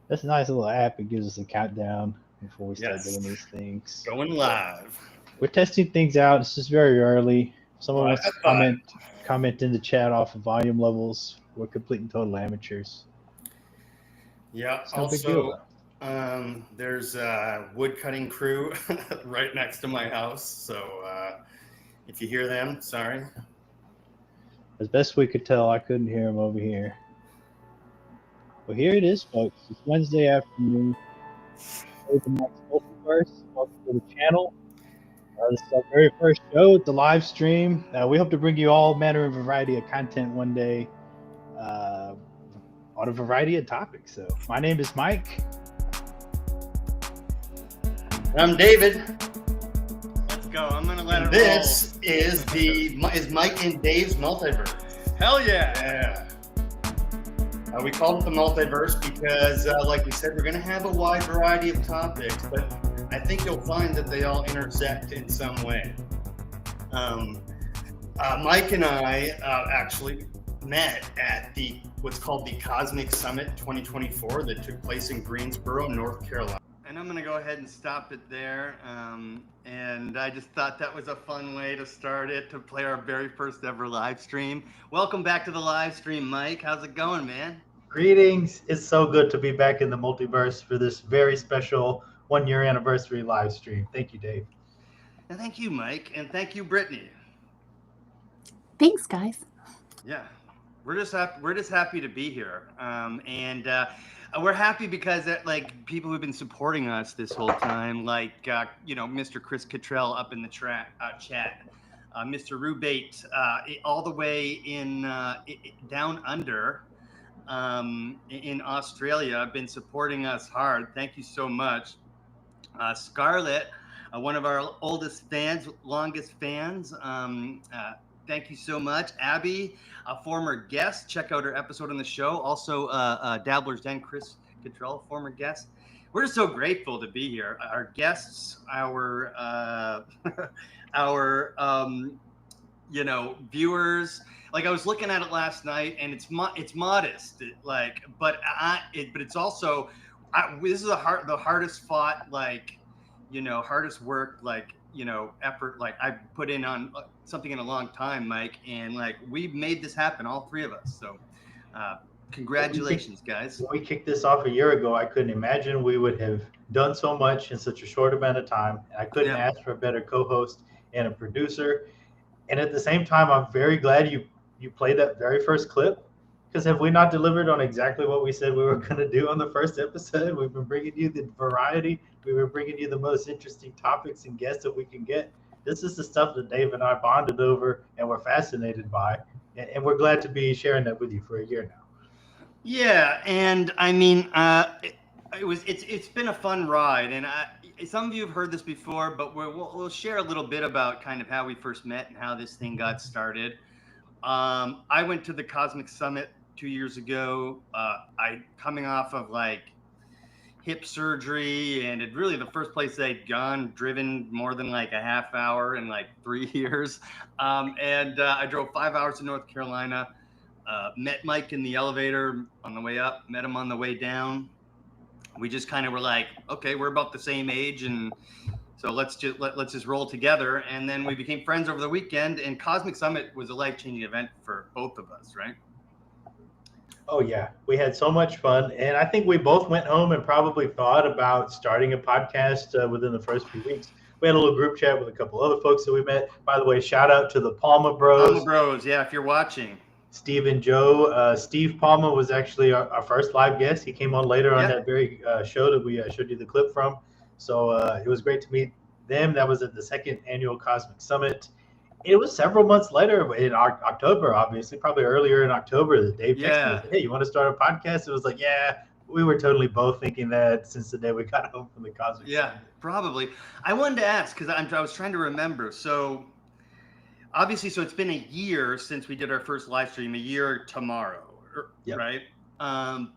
That's a nice little app. It gives us a countdown before we start Yes. doing these things. Going live. We're testing things out. It's just very early. Someone Well, wants to comment in the chat off of volume levels. We're complete and total amateurs. Yeah. It's no big deal. Also, there's a wood cutting crew right next to my house. So if you hear them, sorry. As best we could tell, I couldn't hear them over here. Well, here it is, folks. It's Wednesday afternoon. The next Multiverse. Welcome to the channel. This is our very first show at the live stream. We hope to bring you all manner of variety of content one day on a variety of topics. So my name is Mike. I'm David. Let's go. I'm gonna let it This is Mike and Dave's Multiverse. Hell yeah. Yeah. We called it the Multiverse because, like we said, we're going to have a wide variety of topics, but I think you'll find that they all intersect in some way. Mike and I actually met at what's called the Cosmic Summit 2024 that took place in Greensboro, North Carolina. And I'm going to go ahead and stop it there. And I just thought that was a fun way to start it, to play our very first ever live stream. Welcome back to the live stream, Mike. How's it going, man? Greetings. It's so good to be back in the multiverse for this very special 1-year anniversary live stream. Thank you, Dave. And thank you, Mike. And thank you, Brittany. Thanks, guys. Yeah, we're just happy. We're just happy to be here, and we're happy because like people who've been supporting us this whole time, like Mr. Chris Cottrell up in the chat, Mr. Rubate, all the way in down under in Australia, been supporting us hard. Thank you so much, Scarlett. One of our oldest fans, longest fans. Thank you so much. Abby, a former guest. Check out her episode on the show. Also, Dabbler's Den, Chris Cottrell, former guest. We're just so grateful to be here. Our guests, our viewers. Like I was looking at it last night, and it's modest. But it's also this is the hardest fought, hardest work, effort, I put in on something in a long time, Mike, and we made this happen, all three of us. So congratulations, guys. When we kicked this off a year ago, I couldn't imagine we would have done so much in such a short amount of time. I couldn't ask for a better co-host and a producer. And at the same time, I'm very glad you played that very first clip, because have we not delivered on exactly what we said we were going to do on the first episode? We've been bringing you the variety. We were bringing you the most interesting topics and guests that we can get. This is the stuff that Dave and I bonded over and we're fascinated by. And we're glad to be sharing that with you for a year now. Yeah, and I mean, it's been a fun ride, and some of you have heard this before, but we'll share a little bit about kind of how we first met and how this thing got started. I went to the Cosmic Summit 2 years ago. I coming off of hip surgery, and it really the first place I'd driven more than a half hour in 3 years. And I drove 5 hours to North Carolina. Met Mike in the elevator on the way up, met him on the way down. We just kind of were okay, we're about the same age, and so let's just roll together. And then we became friends over the weekend, and Cosmic Summit was a life-changing event for both of us, right? Oh yeah, we had so much fun, and I think we both went home and probably thought about starting a podcast within the first few weeks. We had a little group chat with a couple other folks that we met. By the way, shout out to the Palma Bros. Palma Bros, yeah, if you're watching. Steve and Joe. Steve Palma was actually our first live guest. He came on later on that very show that we showed you the clip from. So it was great to meet them. That was at the second annual Cosmic Summit. It was several months later in October, obviously, probably earlier in October, that Dave texted me and said, hey, you want to start a podcast? It was we were totally both thinking that since the day we got home from the Cosmic Summit. Yeah, probably. I wanted to ask, because I was trying to remember. So obviously, it's been a year since we did our first live stream, a year tomorrow, right?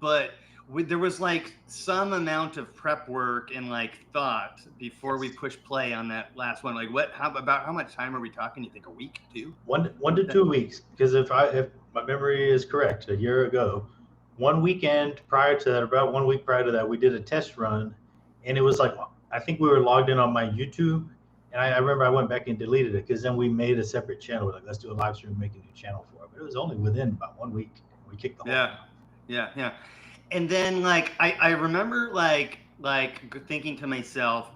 But there was some amount of prep work and thought before we pushed play on that last one. How much time are we talking? You think a week, 2? 1 to 2 weeks, because if my memory is correct, a year ago, 1 weekend prior to that, about 1 week prior to that, we did a test run, and it was I think we were logged in on my YouTube. And I remember I went back and deleted it, because then we made a separate channel. Let's do a live stream, make a new channel for it. But it was only within about 1 week we kicked the whole thing. Yeah. And then I remember thinking to myself,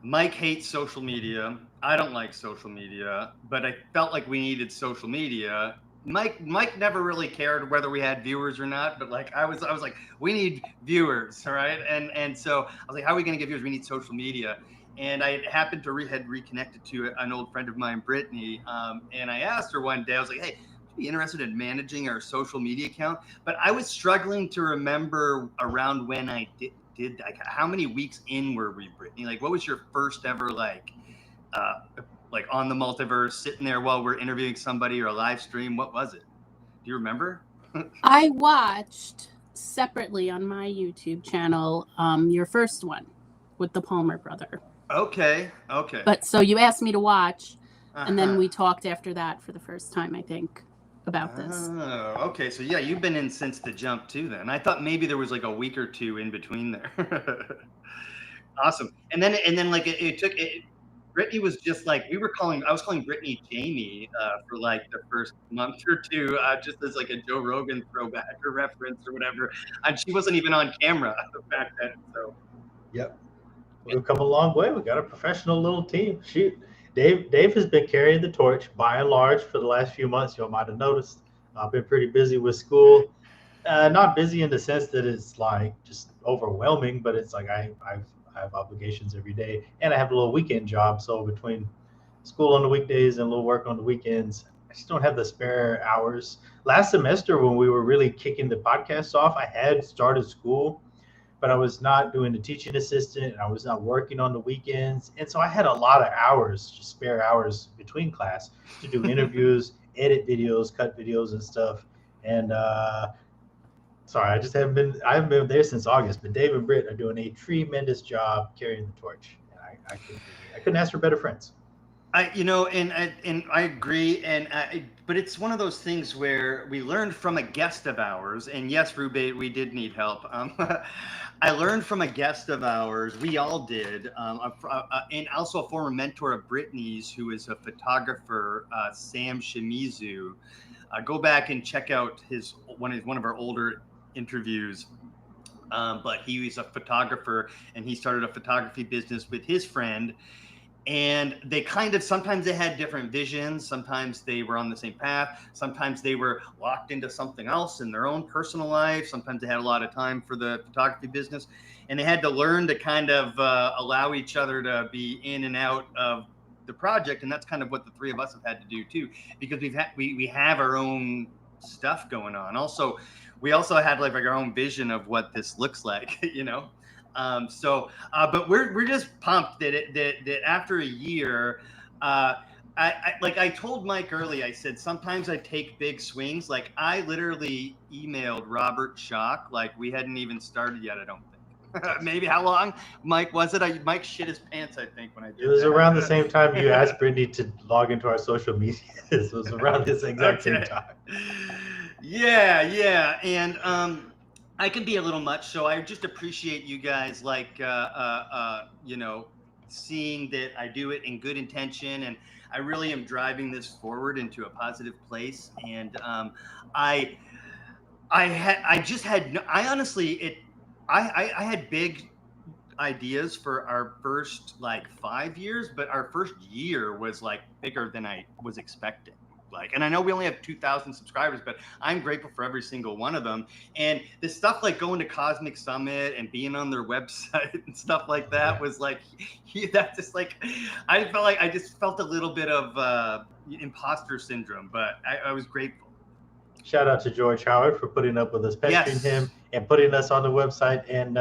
Mike hates social media. I don't like social media, but I felt like we needed social media. Mike never really cared whether we had viewers or not, but I was we need viewers, all right? And so I was how are we gonna get viewers? We need social media. And I happened to had reconnected to an old friend of mine, Brittany, and I asked her one day, I was like, hey, would you be interested in managing our social media account? But I was struggling to remember around when I did how many weeks in were we, Brittany? What was your first ever, on the Multiverse, sitting there while we're interviewing somebody or a live stream? What was it? Do you remember? I watched separately on my YouTube channel your first one with the Palmer brother. Okay. But so you asked me to watch, and then we talked after that for the first time, I think, about this. Oh, okay. So yeah, you've been in since the jump too then. I thought maybe there was a week or 2 in between there. Awesome. And then it took Brittany was just I was calling Brittany Jamie for the first month or 2, just as a Joe Rogan throwback or reference or whatever. And she wasn't even on camera back then. So yep. We've come a long way. We got a professional little team. Shoot, Dave has been carrying the torch by and large for the last few months. You might have noticed. I've been pretty busy with school. Not busy in the sense that it's like just overwhelming, but it's like I have obligations every day, and I have a little weekend job. So between school on the weekdays and a little work on the weekends, I just don't have the spare hours. Last semester, when we were really kicking the podcast off, I had started school, but I was not doing the teaching assistant, and I was not working on the weekends, and so I had a lot of hours, just spare hours between class to do interviews, edit videos, cut videos, and stuff. And sorry, I haven't been there since August, but Dave and Britt are doing a tremendous job carrying the torch. And I couldn't ask for better friends. I agree, but it's one of those things where we learned from a guest of ours, and yes, Rube, we did need help. I learned from a guest of ours, we all did, and also a former mentor of Brittany's, who is a photographer, Sam Shimizu. Go back and check out one of our older interviews. But he was a photographer, and he started a photography business with his friend. And they sometimes they had different visions. Sometimes they were on the same path. Sometimes they were locked into something else in their own personal life. Sometimes they had a lot of time for the photography business, and they had to learn to kind of allow each other to be in and out of the project. And that's kind of what the three of us have had to do too, because we have our own stuff going on. Also, we also had like our own vision of what this looks like, but we're just pumped that after a year, I told Mike early, I said, sometimes I take big swings. Like I literally emailed Robert Schock, like we hadn't even started yet, I don't think. Maybe how long, Mike, was it? Mike shit his pants, I think, when I did It was that. around the same time you asked Brittany to log into our social media. It was around this exact same time. Yeah. And I can be a little much, so I just appreciate you guys, seeing that I do it in good intention, and I really am driving this forward into a positive place. And I had big ideas for our first 5 years, but our first year was bigger than I was expecting. And I know we only have 2,000 subscribers, but I'm grateful for every single one of them. And the stuff like going to Cosmic Summit and being on their website and stuff like that was I just felt a little bit of imposter syndrome, but I was grateful. Shout out to George Howard for putting up with us, pestering him, and putting us on the website. And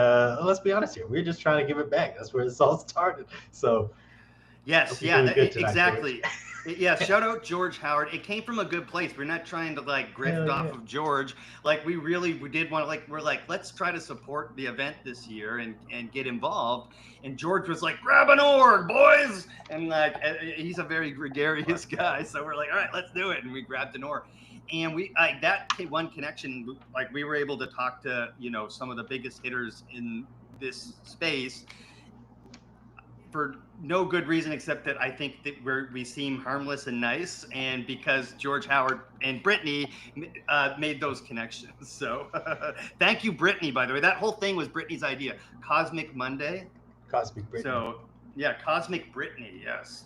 let's be honest here, we're just trying to give it back. That's where this all started. So yes, exactly. Yeah, shout out George Howard. It came from a good place. We're not trying to grift off of George. We did want to we're let's try to support the event this year and get involved. And George was like, grab an org, boys. And he's a very gregarious guy. So we're like, all right, let's do it. And we grabbed an org. And that one connection, we were able to talk to, some of the biggest hitters in this space for no good reason except that I think that we seem harmless and nice, and because George Howard and Brittany made those connections. So thank you, Brittany, by the way. That whole thing was Brittany's idea. Cosmic Monday. Cosmic Brittany. So yeah, Cosmic Brittany, yes.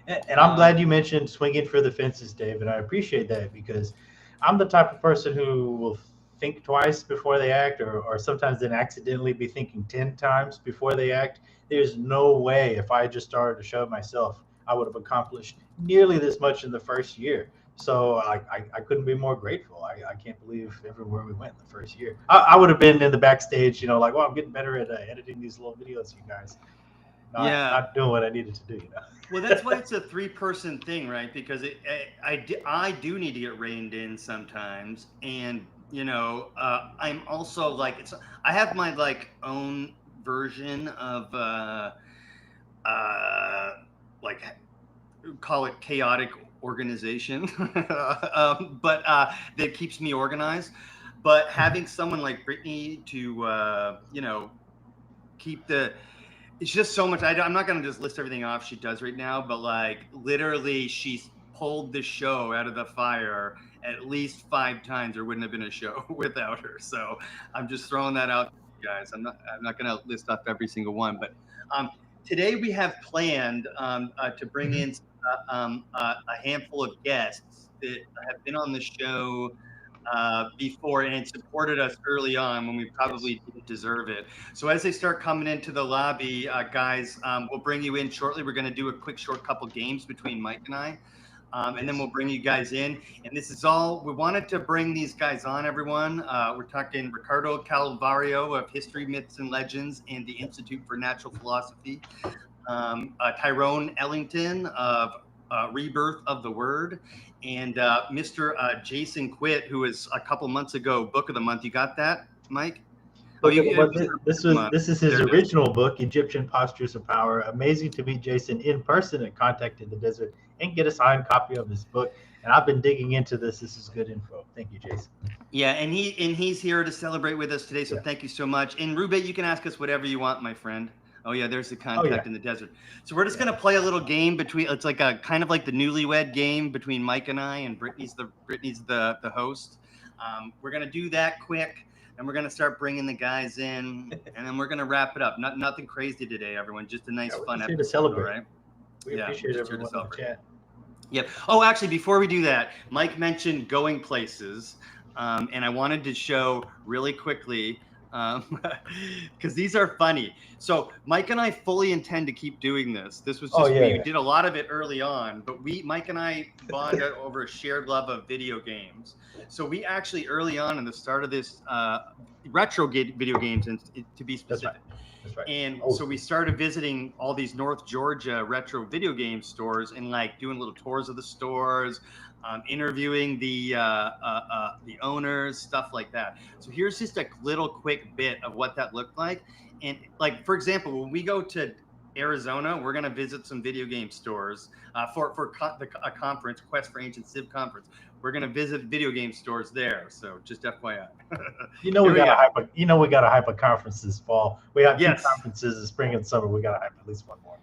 And I'm glad you mentioned swinging for the fences, Dave, and I appreciate that, because I'm the type of person who will think twice before they act, or sometimes then accidentally be thinking 10 times before they act. There's no way if I just started to show myself, I would have accomplished nearly this much in the first year. So I couldn't be more grateful. I can't believe everywhere we went in the first year. I would have been in the backstage, well, I'm getting better at editing these little videos, you guys. Not doing what I needed to do, Well, that's why it's a 3-person thing, right? Because I do need to get reined in sometimes, and I'm also I have my own version of call it chaotic organization, but that keeps me organized. But having someone like Brittany to keep it's just so much. I'm not going to just list everything off she does right now, but literally she's pulled the show out of the fire at least 5 times. There wouldn't have been a show without her. So I'm just throwing that out to you guys. I'm not going to list off every single one, but today we have planned to bring in a handful of guests that have been on the show before and supported us early on when we probably didn't deserve it. So as they start coming into the lobby, guys, we'll bring you in shortly. We're going to do a quick short couple games between Mike and I. And then we'll bring you guys in. And this is all, we wanted to bring these guys on, everyone. We're talking Ricardo Calvario of History, Myths, and Legends and the Institute for Natural Philosophy. Tyrone Ellington of Rebirth of the Word. And Mr. Jason Quitt, who was a couple months ago, Book of the Month. You got that, Mike? This is his original book, Egyptian Postures of Power. Amazing to meet Jason in person at Contact in the Desert and get a signed copy of his book. And I've been digging into this. This is good info. Thank you, Jason. Yeah, and he's here to celebrate with us today. So thank you so much. And Rube, you can ask us whatever you want, my friend. Oh yeah, there's the Contact in the Desert. So we're just gonna play a little game between. It's like a kind of like the Newlywed Game between Mike and I, and Brittany's the host. We're gonna do that quick, and we're gonna start bringing the guys in, and then we're gonna wrap it up. Nothing crazy today, everyone. Just a nice fun episode. To celebrate. Right? We appreciate everyone in the chat. Yep. Oh, actually, before we do that, Mike mentioned going places, and I wanted to show really quickly. Because these are funny. So Mike and I fully intend to keep doing this. This was just we did a lot of it early on, but Mike and I bonded over a shared love of video games. So we actually early on in the start of this retro video games, and to be specific. That's right. And so we started visiting all these North Georgia retro video game stores and like doing little tours of the stores. Interviewing the owners, stuff like that. So here's just a little quick bit of what that looked like. And like, for example, when we go to Arizona, we're going to visit some video game stores for a conference, Quest for Ancient Civ conference. We're going to visit video game stores there. So just FYI. we got to hype a conference this fall. We have 2 conferences in spring and summer. We got to hype at least one more.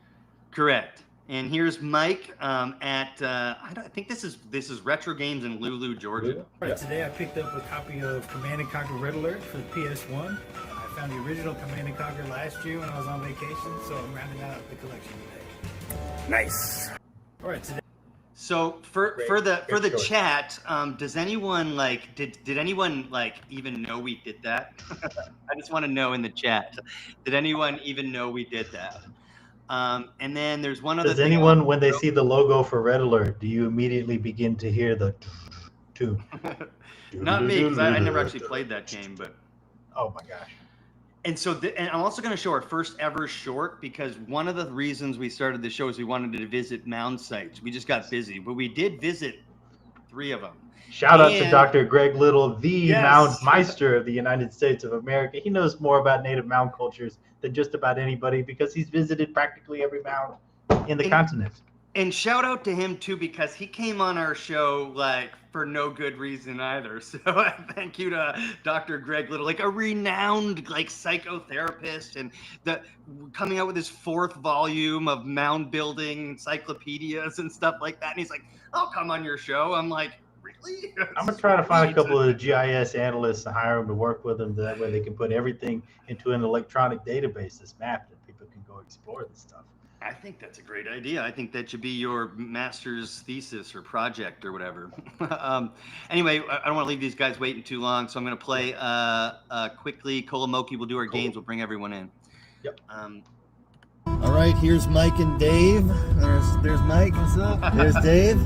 Correct. And here's Mike at I think this is Retro Games in Lulu, Georgia. Right, today I picked up a copy of Command & Conquer Red Alert for the PS1. I found the original Command & Conquer last year when I was on vacation, so I'm rounding out the collection today. Nice. All right, today. So for the chat, does anyone did anyone even know we did that? I just want to know in the chat. Did anyone even know we did that? And then there's one other thing. Does anyone, when they see the logo for Red Alert, do you immediately begin to hear the two? Not me, because I never actually played that game, but. Oh my gosh. And so, and I'm also going to show our first ever short, because one of the reasons we started the show is we wanted to visit mound sites. We just got busy, but we did visit 3 of them. Shout out to Dr. Greg Little, the Mound Meister of the United States of America. He knows more about native mound cultures than just about anybody because he's visited practically every mound in the continent. And shout out to him too, because he came on our show for no good reason either. So thank you to Dr. Greg Little, a renowned psychotherapist, and coming out with his 4th volume of mound building encyclopedias and stuff like that. And he's like, I'll come on your show. I'm like, really? I'm gonna try to find a couple of the GIS analysts and hire them to work with them. That way they can put everything into an electronic database that's mapped and people can go explore this stuff. I think that's a great idea. I think that should be your master's thesis or project or whatever. Anyway, I don't want to leave these guys waiting too long, so I'm going to play quickly. Kolamoki will do our games. We'll bring everyone in. Yep. All right, here's Mike and Dave. There's Mike. What's up? There's Dave.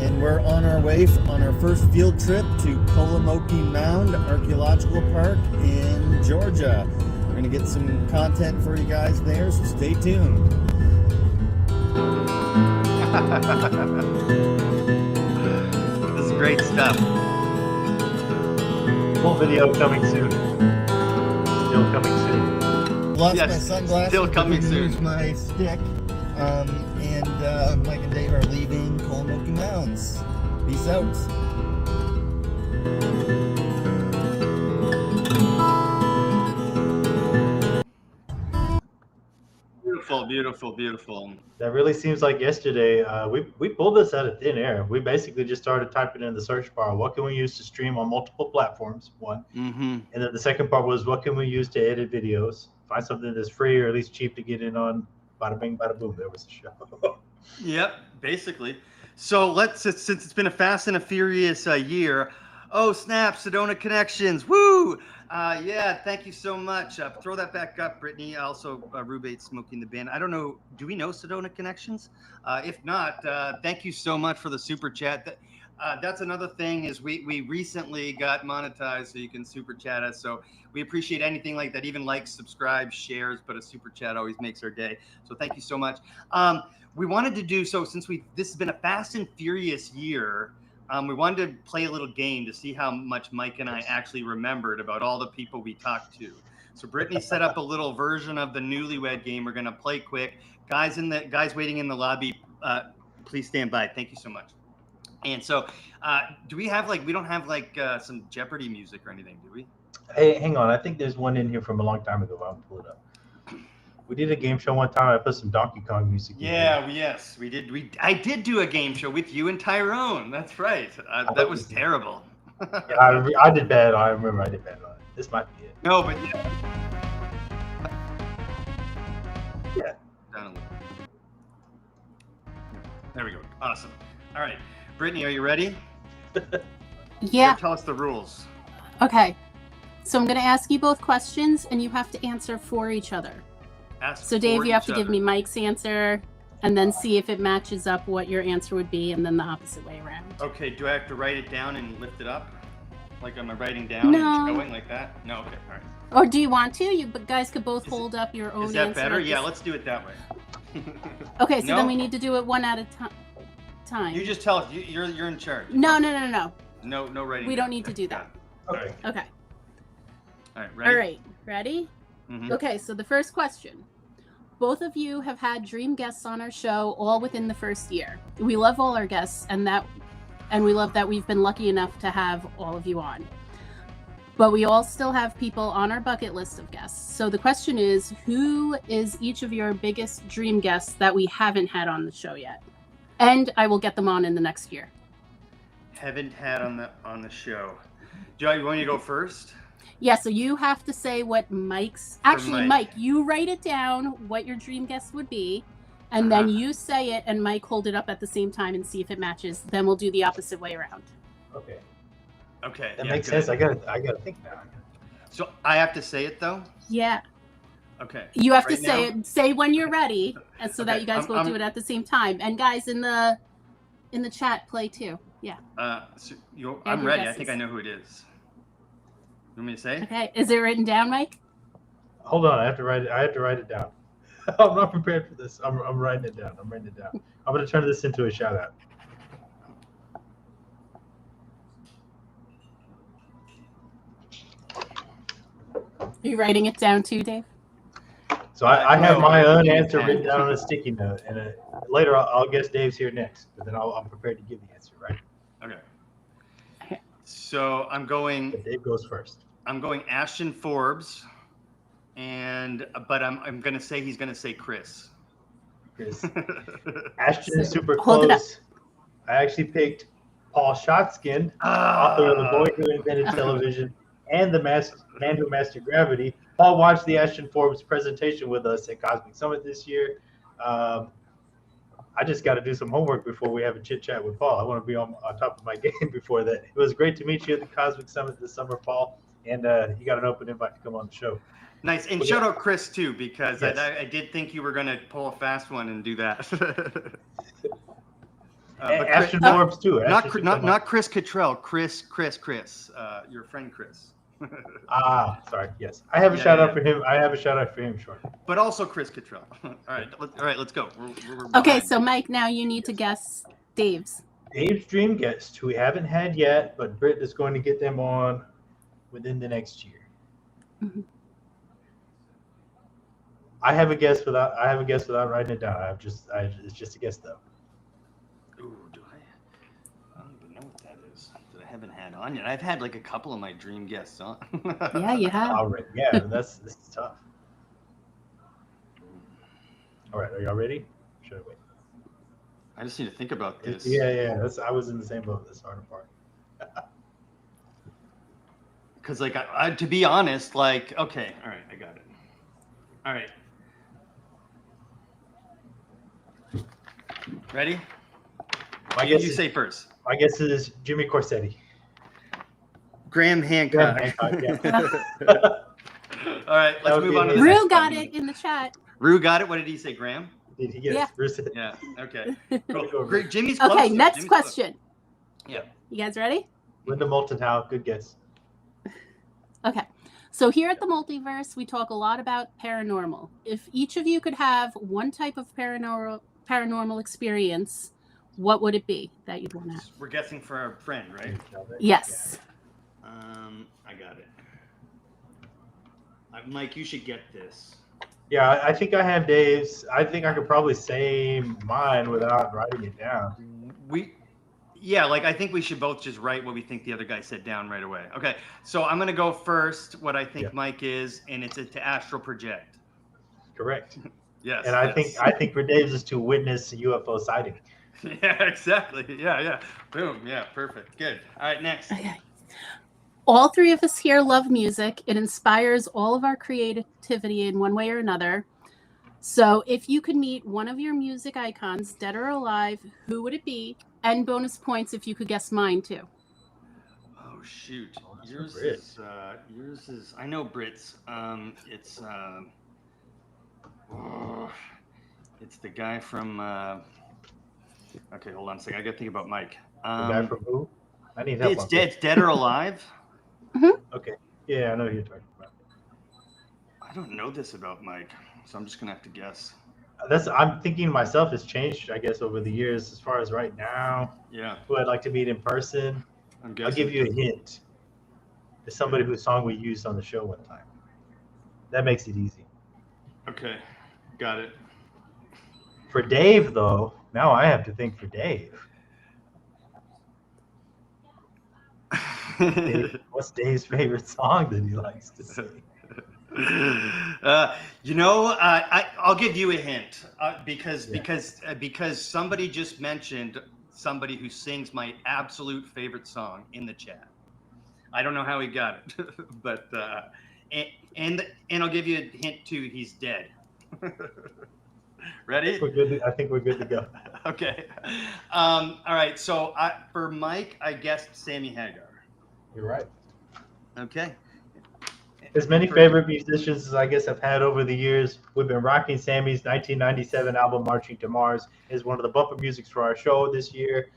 And we're on our way on our first field trip to Kolamoki Mound Archaeological Park in Georgia. We're going to get some content for you guys there, so stay tuned. This is great stuff. Full video coming soon. Still coming soon. Lost my sunglasses. Still coming soon. Here's my stick. And Mike and Dave are leaving Kolamoki Mounds. Peace out. Beautiful. That really seems like yesterday. We pulled this out of thin air. We basically just started typing in the search bar, what can we use to stream on multiple platforms, one. Mm-hmm. And then the second part was, what can we use to edit videos? Find something that's free or at least cheap to get in on. Bada bing, bada boom. There was the show. Yep, basically. So since it's been a fast and a furious year. Oh, snap, Sedona Connections. Woo! Yeah, thank you so much. Throw that back up, Brittany. Also, Rubate Smoking the Band. I don't know. Do we know Sedona Connections? If not, thank you so much for the super chat. That's another thing is we recently got monetized, so you can super chat us. So we appreciate anything like that, even likes, subscribe, shares, but a super chat always makes our day. So thank you so much. We wanted to do so since this has been a fast and furious year. We wanted to play a little game to see how much Mike and I actually remembered about all the people we talked to. So Brittany set up a little version of the Newlywed Game. We're gonna play quick. Guys waiting in the lobby, please stand by. Thank you so much. And so, do we have we don't have some Jeopardy music or anything, do we? Hey, hang on. I think there's one in here from a long time ago. I'll pull it up. We did a game show one time. I put some Donkey Kong music in there. Yes, we did. I did do a game show with you and Tyrone. That's right. That was terrible. Yeah, I did bad. I remember I did bad on it. This might be it. No, but yeah. Yeah. Down a little. There we go. Awesome. All right. Brittany, are you ready? Yeah. Tell us the rules. Okay. So I'm going to ask you both questions, and you have to answer for each other. So Dave, you have to give me Mike's answer, and then see if it matches up what your answer would be, and then the opposite way around. Okay. Do I have to write it down and lift it up? Like, am I writing down and showing like that? No. Okay. All right. Or do you want to? You guys could both hold up your own answer. Is that better? Yeah. Let's do it that way. Okay. So then we need to do it one at a time. You just tell us. You're in charge. No. No writing. We don't need to do that. Okay. Okay. All right. Ready? All right. Ready? Mm-hmm. Okay. So the first question. Both of you have had dream guests on our show all within the first year. We love all our guests, and we love that we've been lucky enough to have all of you on. But we all still have people on our bucket list of guests. So the question is, who is each of your biggest dream guests that we haven't had on the show yet? And I will get them on in the next year. Haven't had on the show. Do you want me to go first? Yeah, so you have to say what Mike's... Actually, Mike, you write it down, what your dream guest would be, and then you say it, and Mike hold it up at the same time and see if it matches. Then we'll do the opposite way around. Okay. Okay. That makes sense. I gotta think now. So I have to say it, though? Yeah. Okay. You have to say it. Say when you're ready, and so that you guys both do it at the same time. And guys in the chat, play too. Yeah. I'm ready. Guesses. I think I know who it is. You want me to say? Okay. Is it written down, Mike? Hold on. I have to write it down. I'm not prepared for this. I'm writing it down. I'm going to turn this into a shout out. Are you writing it down too, Dave? So I have my own answer written down on a sticky note, and later I'll guess Dave's here next, but then I'm prepared to give the answer, right? Okay. So I'm going. But Dave goes first. I'm going Ashton Forbes, but I'm going to say he's going to say Chris. Ashton is super close. I actually picked Paul Shotskin, author of The Boy Who Invented Television and The Man Who Mastered Gravity. Paul watched the Ashton Forbes presentation with us at Cosmic Summit this year. I just got to do some homework before we have a chit chat with Paul. I want to be on top of my game before that. It was great to meet you at the Cosmic Summit this summer, Paul, and you got an open invite to come on the show. Nice, and shout out Chris too, because yes. I did think you were going to pull a fast one and do that. And Ashton Forbes too. Not Chris Cottrell. Chris. Your friend Chris. Sorry. Yes, I have a shout out for him. I have a shout out for him shortly. But also Chris Cottrell. All right, let's go. We're okay, so Mike, now you need to guess Dave's. Dave's dream guest, who we haven't had yet, but Britt is going to get them on within the next year. Mm-hmm. I have a guess without writing it down. It's just a guess though. Ooh, I don't even know what that is. That I haven't had on yet. I've had like a couple of my dream guests on. Yeah, you have. All right. Yeah, this is tough. All right, are y'all ready? Should I wait? I just need to think about this. Yeah. I was in the same boat. This hard part. Because I to be honest, okay, all right, I got it. All right. Ready? My guess You is, say first. my guess is Jimmy Corsetti. Graham Hancock. Graham Hancock, yeah. All right, That let's would move be on to his. the next Rue got one. it in the chat. Rue got it. What did he say, Graham? Did he get Yeah. it? Bruce? Yeah. Okay. Go, Cool. Rue. Jimmy's close. Okay, though. next Jimmy's close. question. Yeah. You guys ready? Linda Moulton Howe, good guess. Okay. So here at the Multiverse, we talk a lot about paranormal. If each of you could have one type of paranormal experience, what would it be that you'd want to have? We're guessing for our friend, right? Yes. I got it. Mike, you should get this. Yeah, I think I have Dave's. I think I could probably say mine without writing it down. I think we should both just write what we think the other guy said down right away. Okay, so I'm gonna go first. What I think Mike is, and it's to astral project. Correct. Yes. And I think for Dave's is to witness a UFO sighting. Yeah, exactly. Yeah. Boom. Yeah, perfect. Good. All right, next. Okay. All three of us here love music. It inspires all of our creativity in one way or another. So if you could meet one of your music icons, dead or alive, who would it be? And bonus points if you could guess mine too. Oh shoot. Yours is I know Brits. It's the guy from okay, hold on a second. I gotta think about Mike. The guy from who? I need help. It's dead or alive? Okay. Yeah, I know who you're talking about. I don't know this about Mike, so I'm just gonna have to guess. I'm thinking myself has changed, I guess, over the years as far as right now. Yeah. Who I'd like to meet in person. I'll give you a hint. It's somebody whose song we used on the show one time. That makes it easy. Okay. Got it. For Dave, though, now I have to think for Dave. What's Dave's favorite song that he likes to sing? I'll give you a hint because somebody just mentioned somebody who sings my absolute favorite song in the chat. I don't know how he got it, but and I'll give you a hint too. He's dead. Ready? I think we're good to go. Okay. All right. So for Mike, I guessed Sammy Hagar. You're right. Okay. As many favorite musicians as I guess I've had over the years, we've been rocking Sammy's 1997 album "Marching to Mars" is one of the bumper musics for our show this year.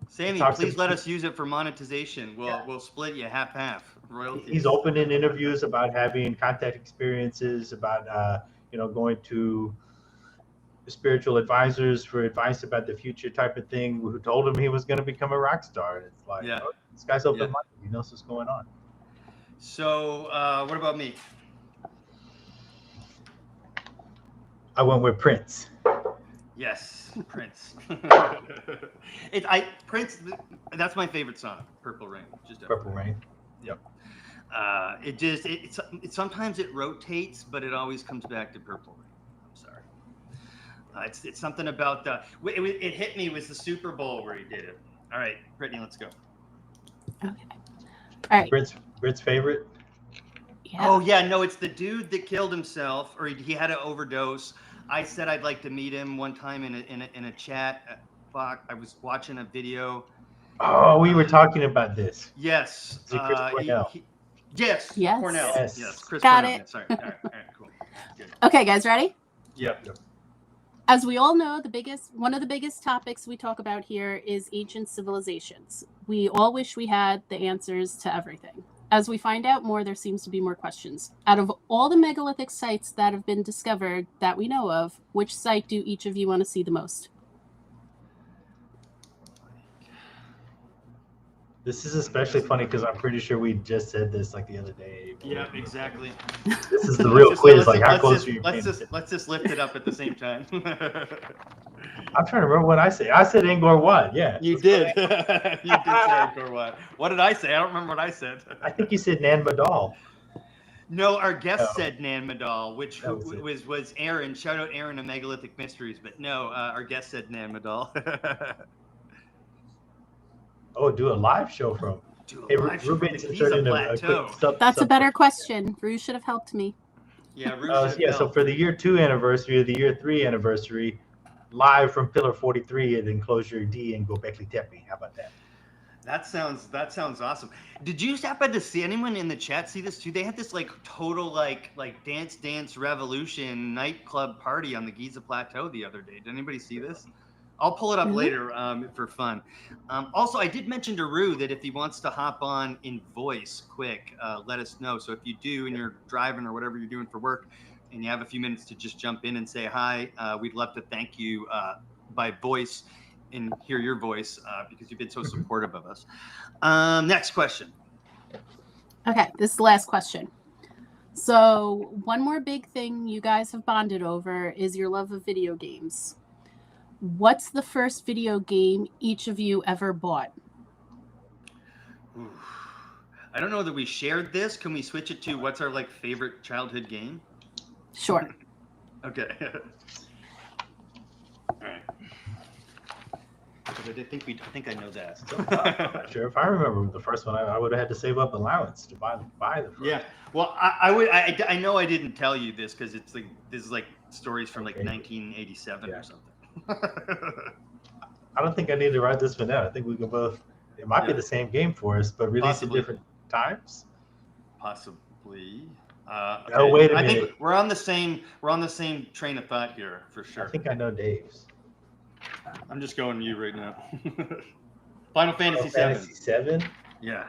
Sammy, please let us use it for monetization. We'll split you half royalties. He's open in interviews about having contact experiences, about going to spiritual advisors for advice about the future type of thing. Who told him he was going to become a rock star? And it's like, this guy's open-minded. He knows what's going on. So, what about me? I went with Prince. Yes, Prince. Prince. That's my favorite song, "Purple Rain." Purple Rain. Yep. It sometimes it rotates, but it always comes back to Purple Rain. I'm sorry. It's something about it hit me with the Super Bowl where he did it. All right, Brittany, let's go. Okay. All right. Brit's favorite? Yeah. Oh yeah, no, it's the dude that killed himself, or he had an overdose. I said I'd like to meet him one time in a chat. Fuck, I was watching a video. Oh, we were talking about this. Yes. Is it Chris Cornell? Yes. Cornell. Yes. Chris Got Cornell. it. Sorry. All right, cool. Good. Okay, guys, ready? Yep. As we all know, one of the biggest topics we talk about here is ancient civilizations. We all wish we had the answers to everything. As we find out more, there seems to be more questions. Out of all the megalithic sites that have been discovered that we know of, which site do each of you want to see the most? This is especially funny because I'm pretty sure we just said this like the other day. Yeah, exactly. This is the real quiz. Like, how close are you? Let's just lift it up at the same time. I'm trying to remember what I said. I said Angkor Wat. Yeah. You did. You did say Angkor Wat. What did I say? I don't remember what I said. I think you said Nan Madol. No, our guest said Nan Madol, which was Aaron. Shout out Aaron of Megalithic Mysteries. But no, our guest said Nan Madol. Oh, do a live show from. Ruben's turning a quick That's a better question. Rue should have helped me. Yeah, Rue so for the year 2 anniversary or the year 3 anniversary, live from Pillar 43 at Enclosure D and Gobekli Tepe. How about that? That sounds awesome. Did you happen to see anyone in the chat see this too? They had this like total like dance revolution nightclub party on the Giza Plateau the other day. Did anybody see this? I'll pull it up later for fun. Also, I did mention to Rue that if he wants to hop on in voice quick, let us know. So if you do and you're driving or whatever you're doing for work and you have a few minutes to just jump in and say hi, we'd love to thank you by voice and hear your voice because you've been so supportive of us. Next question. Okay, this is the last question. So one more big thing you guys have bonded over is your love of video games. What's the first video game each of you ever bought? Ooh. I don't know that we shared this. Can we switch it to what's our like favorite childhood game? Sure. Okay. All right. I think I know that. I'm not sure. If I remember the first one, I would have had to save up allowance to buy the first. Yeah. Well, I know I didn't tell you this because it's like this is like stories from like 1987 or something. I don't think I need to write this one down. I think we can both. It might be the same game for us, but released at different times. Possibly. Oh, Okay. wait a I minute. think we're on the same train of thought here for sure. I think I know Dave's. I'm just going you right now. Final Fantasy VII. Yeah.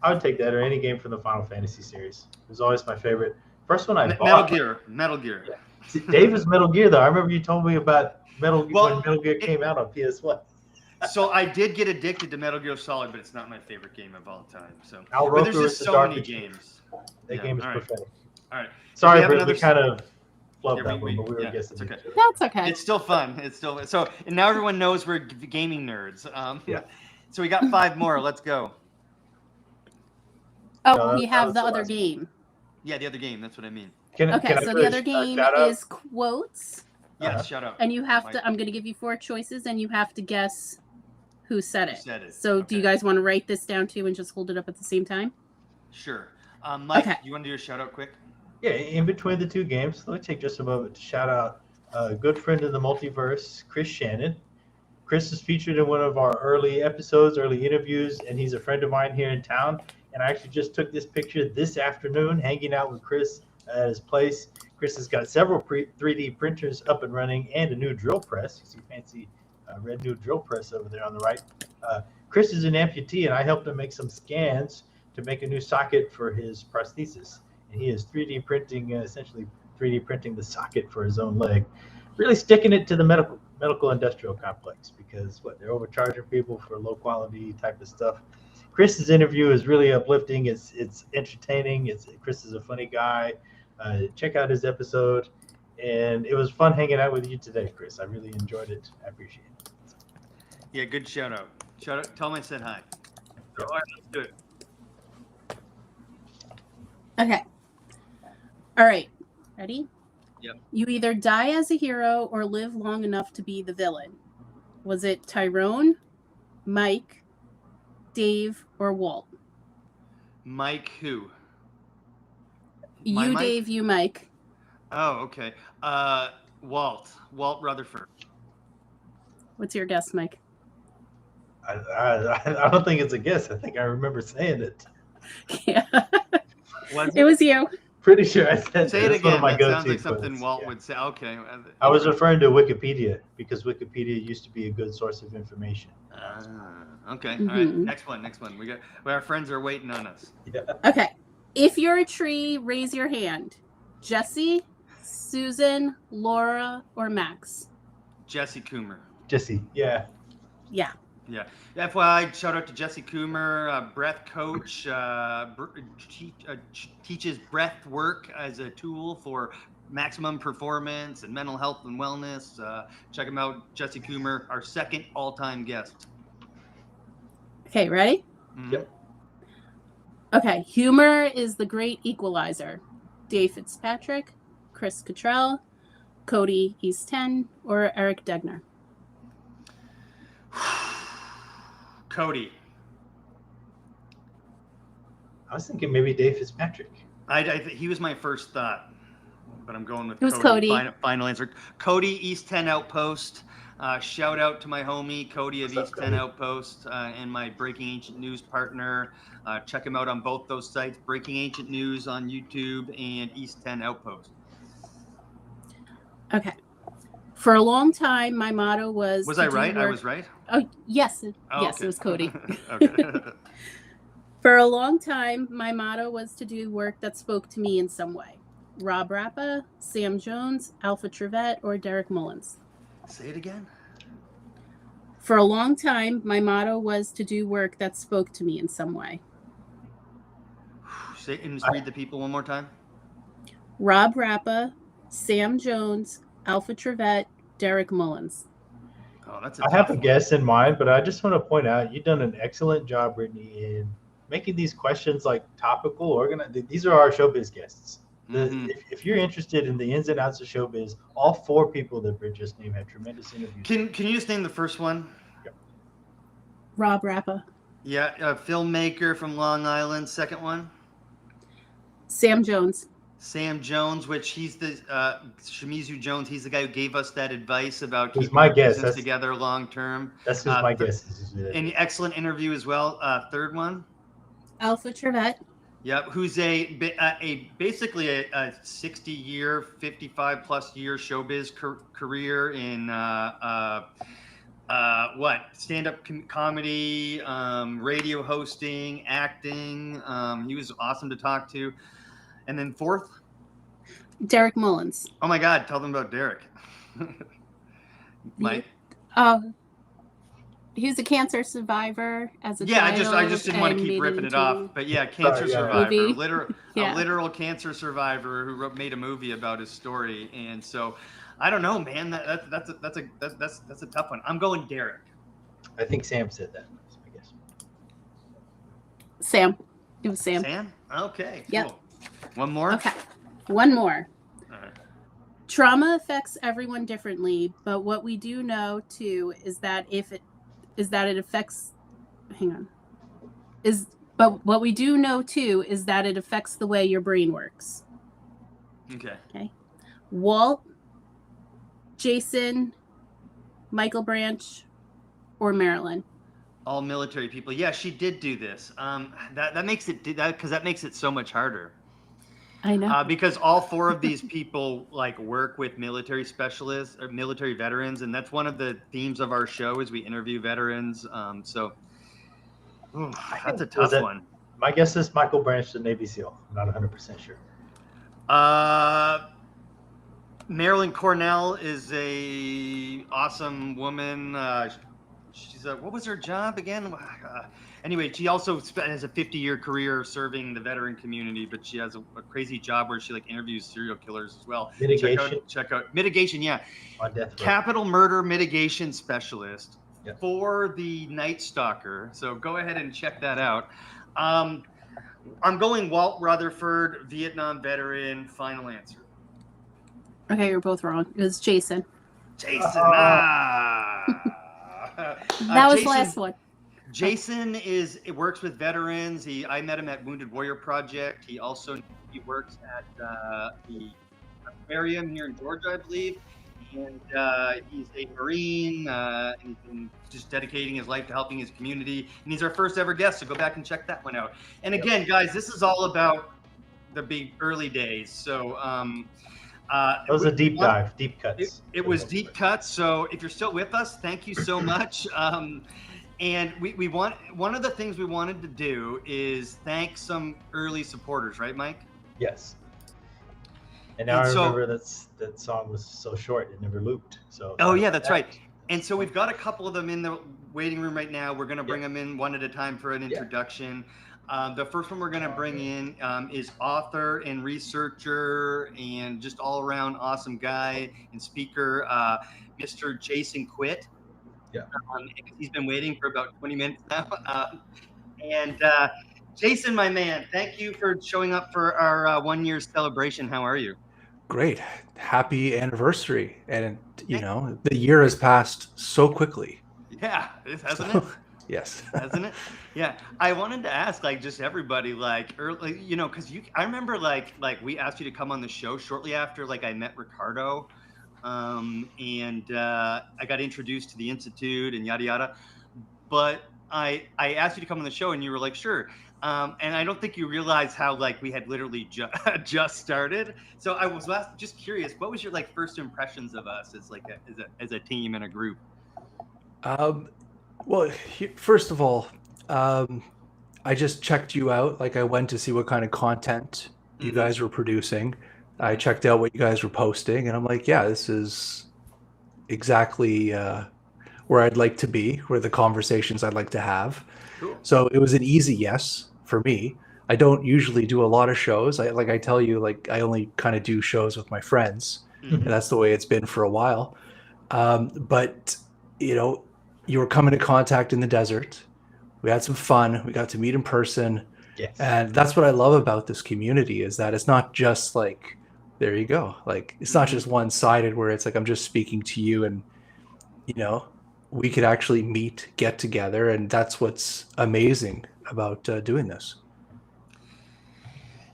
I would take that or any game from the Final Fantasy series. It was always my favorite. First one I bought. Metal Gear. Yeah. See, Dave's Metal Gear though. I remember you told me about when Metal Gear came out on PS1. So I did get addicted to Metal Gear Solid, but it's not my favorite game of all time. So but there's just so many games. That game is prophetic. All right. Sorry, but we kind of flubbed that one, but we were guessing. Okay. That's okay. It's still fun. So and now everyone knows we're gaming nerds. So we got 5 more. Let's go. Oh, we have the other game. Yeah, the other game. That's what I mean. So the other game is quotes. Yeah, shut up. And you have to. I'm going to give you 4 choices, and you have to guess who said it. So do you guys want to write this down too and just hold it up at the same time? Sure. Mike, you want to do a shout out quick? Yeah, in between the 2 games, let me take just a moment to shout out a good friend of the Multiverse, Chris Shannon. Chris is featured in one of our early interviews, and he's a friend of mine here in town. And I actually just took this picture this afternoon, hanging out with Chris at his place. Chris has got several 3D printers up and running and a new drill press. You see fancy red new drill press over there on the right. Chris is an amputee, and I helped him make some scans to make a new socket for his prosthesis. And he is 3D printing, essentially 3D printing the socket for his own leg. Really sticking it to the medical industrial complex because they're overcharging people for low quality type of stuff. Chris's interview is really uplifting. It's entertaining. Chris is a funny guy. Check out his episode. And it was fun hanging out with you today, Chris. I really enjoyed it. I appreciate it. Yeah, good shout out. Tell him I said hi. All right, let's do it. Okay. All right. Ready? Yep. You either die as a hero or live long enough to be the villain. Was it Tyrone, Mike, Dave, or Walt? Mike who? You, Dave, you, Mike. Oh, okay. Walt Rutherford. What's your guess, Mike? I don't think it's a guess. I think I remember saying it. Yeah. It was you. Pretty sure I said Say it That's again. one of my That sounds go-to like something quotes. Walt would say. Okay. I was referring to Wikipedia because Wikipedia used to be a good source of information. Okay. All right. Next one. Our friends are waiting on us. Yeah. Okay. If you're a tree, raise your hand. Jesse, Susan, Laura, or Max? Jesse Coomer. Jesse. Yeah. Yeah. Yeah. FYI, shout out to Jesse Coomer, breath coach, teaches breath work as a tool for maximum performance and mental health and wellness. Check him out, Jesse Coomer, our second all-time guest. Okay, ready? Mm-hmm. Yep. Okay, humor is the great equalizer. Dave Fitzpatrick, Chris Cottrell, Cody East 10, or Eric Degner? Cody. I was thinking maybe Dave Fitzpatrick. He was my first thought. but I'm going with It was Cody. Final answer. Cody, East 10 Outpost. Shout out to my homie Cody of East 10 Outpost and my Breaking Ancient News partner. Check him out on both those sites, Breaking Ancient News on YouTube and East 10 Outpost. Okay. For a long time, my motto was. Was I right? I was right. Oh yes, yes, okay. It was Cody. Okay. For a long time, my motto was to do work that spoke to me in some way. Rob Rappa, Sam Jones, Alpha Trevette, or Derek Mullins. Say it again. For a long time, my motto was to do work that spoke to me in some way. Say and just read the people one more time. Rob Rappa, Sam Jones, Alpha Trevette, Derek Mullins. Oh, that's I have a guess in mind, but I just want to point out you've done an excellent job, Brittany, in making these questions like topical, organized. These are our showbiz guests. If you're interested in the ins and outs of showbiz, all 4 people that Britt just named had tremendous interviews. Can you just name the first one? Yep. Rob Rappa. Yeah, a filmmaker from Long Island. Second one? Sam Jones. Sam Jones, which he's the Shimizu Jones. He's the guy who gave us that advice about keeping my our guess. business together long term. That's just my guess. An excellent interview as well. Third one? Alpha Trevette. Yep, who's basically a 60-year, 55-plus year showbiz career in stand-up comedy, radio hosting, acting. He was awesome to talk to. And then fourth? Derek Mullins. Oh my God, tell them about Derek. Mike? He was a cancer survivor as a child. I just didn't want to and keep made ripping it off. But yeah, cancer survivor, a literal cancer survivor who made a movie about his story. And so, I don't know, man. That's a tough one. I'm going Derek. I think Sam said that. That's my guess. Sam. It was Sam. Sam? Okay. Yep. Cool. One more? Okay. One more. All right. Trauma affects everyone differently, but what we do know too is that it affects but what we do know too is that it affects the way your brain works. Okay. Walt, Jason, Michael Branch, or Marilyn. All military people. Yeah, she did do this. That makes it so much harder. I know. Because all 4 of these people work with military specialists or military veterans, and that's one of the themes of our show is we interview veterans. That's a tough one. My guess is Michael Branch, the Navy SEAL. I'm not 100% sure. Marilyn Cornell is a awesome woman. She's what was her job again? Anyway, she also has a 50-year career serving the veteran community, but she has a crazy job where she interviews serial killers as well. Mitigation. Check out mitigation. Yeah, on death row. Capital murder mitigation specialist for the Night Stalker. So go ahead and check that out. I'm going Walt Rutherford, Vietnam veteran. Final answer. Okay, you're both wrong. It was Jason. Jason. That was the last one. Jason works with veterans. I met him at Wounded Warrior Project. He works at the aquarium here in Georgia, I believe. And he's a Marine, and he's been just dedicating his life to helping his community. And he's our first ever guest, so go back and check that one out. And again, guys, this is all about the big early days. So that was a deep dive, deep cuts. It was deep cuts. So if you're still with us, thank you so much. And we want, one of the things we wanted to do is thank some early supporters, right, Mike? Yes. And now I remember that song was so short it never looped. So. Oh yeah, that's right. And so we've got a couple of them in the waiting room right now. We're going to bring them in one at a time for an introduction. The first one we're going to bring in is author and researcher and just all around awesome guy and speaker, Mr. Jason Quitt. Yeah. He's been waiting for about 20 minutes now. Jason, my man, thank you for showing up for our 1 year celebration. How are you? Great. Happy anniversary. And, the year has passed so quickly. Yeah, hasn't it? Yes. Hasn't it? Yeah. I wanted to ask, like, just everybody, like, early, you know, because I remember, like we asked you to come on the show shortly after, like, I met Ricardo, and I got introduced to the Institute and yada yada. But I asked you to come on the show, and you were like, sure. And I don't think you realized how, like, we had literally just started. So I was just curious, what was your, like, first impressions of us as, like, as a team and a group? Well, first of all, I just checked you out. Like, I went to see what kind of content you guys were producing. I checked out what you guys were posting, and I'm like, yeah, this is exactly where I'd like to be, where the conversations I'd like to have. Cool. So it was an easy yes for me. I don't usually do a lot of shows. I tell you, like, I only kind of do shows with my friends, and that's the way it's been for a while. But, you know, you were coming to Contact in the Desert. We had some fun. We got to meet in person. Yes. And that's what I love about this community, is that it's not just like, there you go. Like, it's not just one-sided where it's like, I'm just speaking to you, and, you know, we could actually meet, get together. And that's what's amazing about doing this.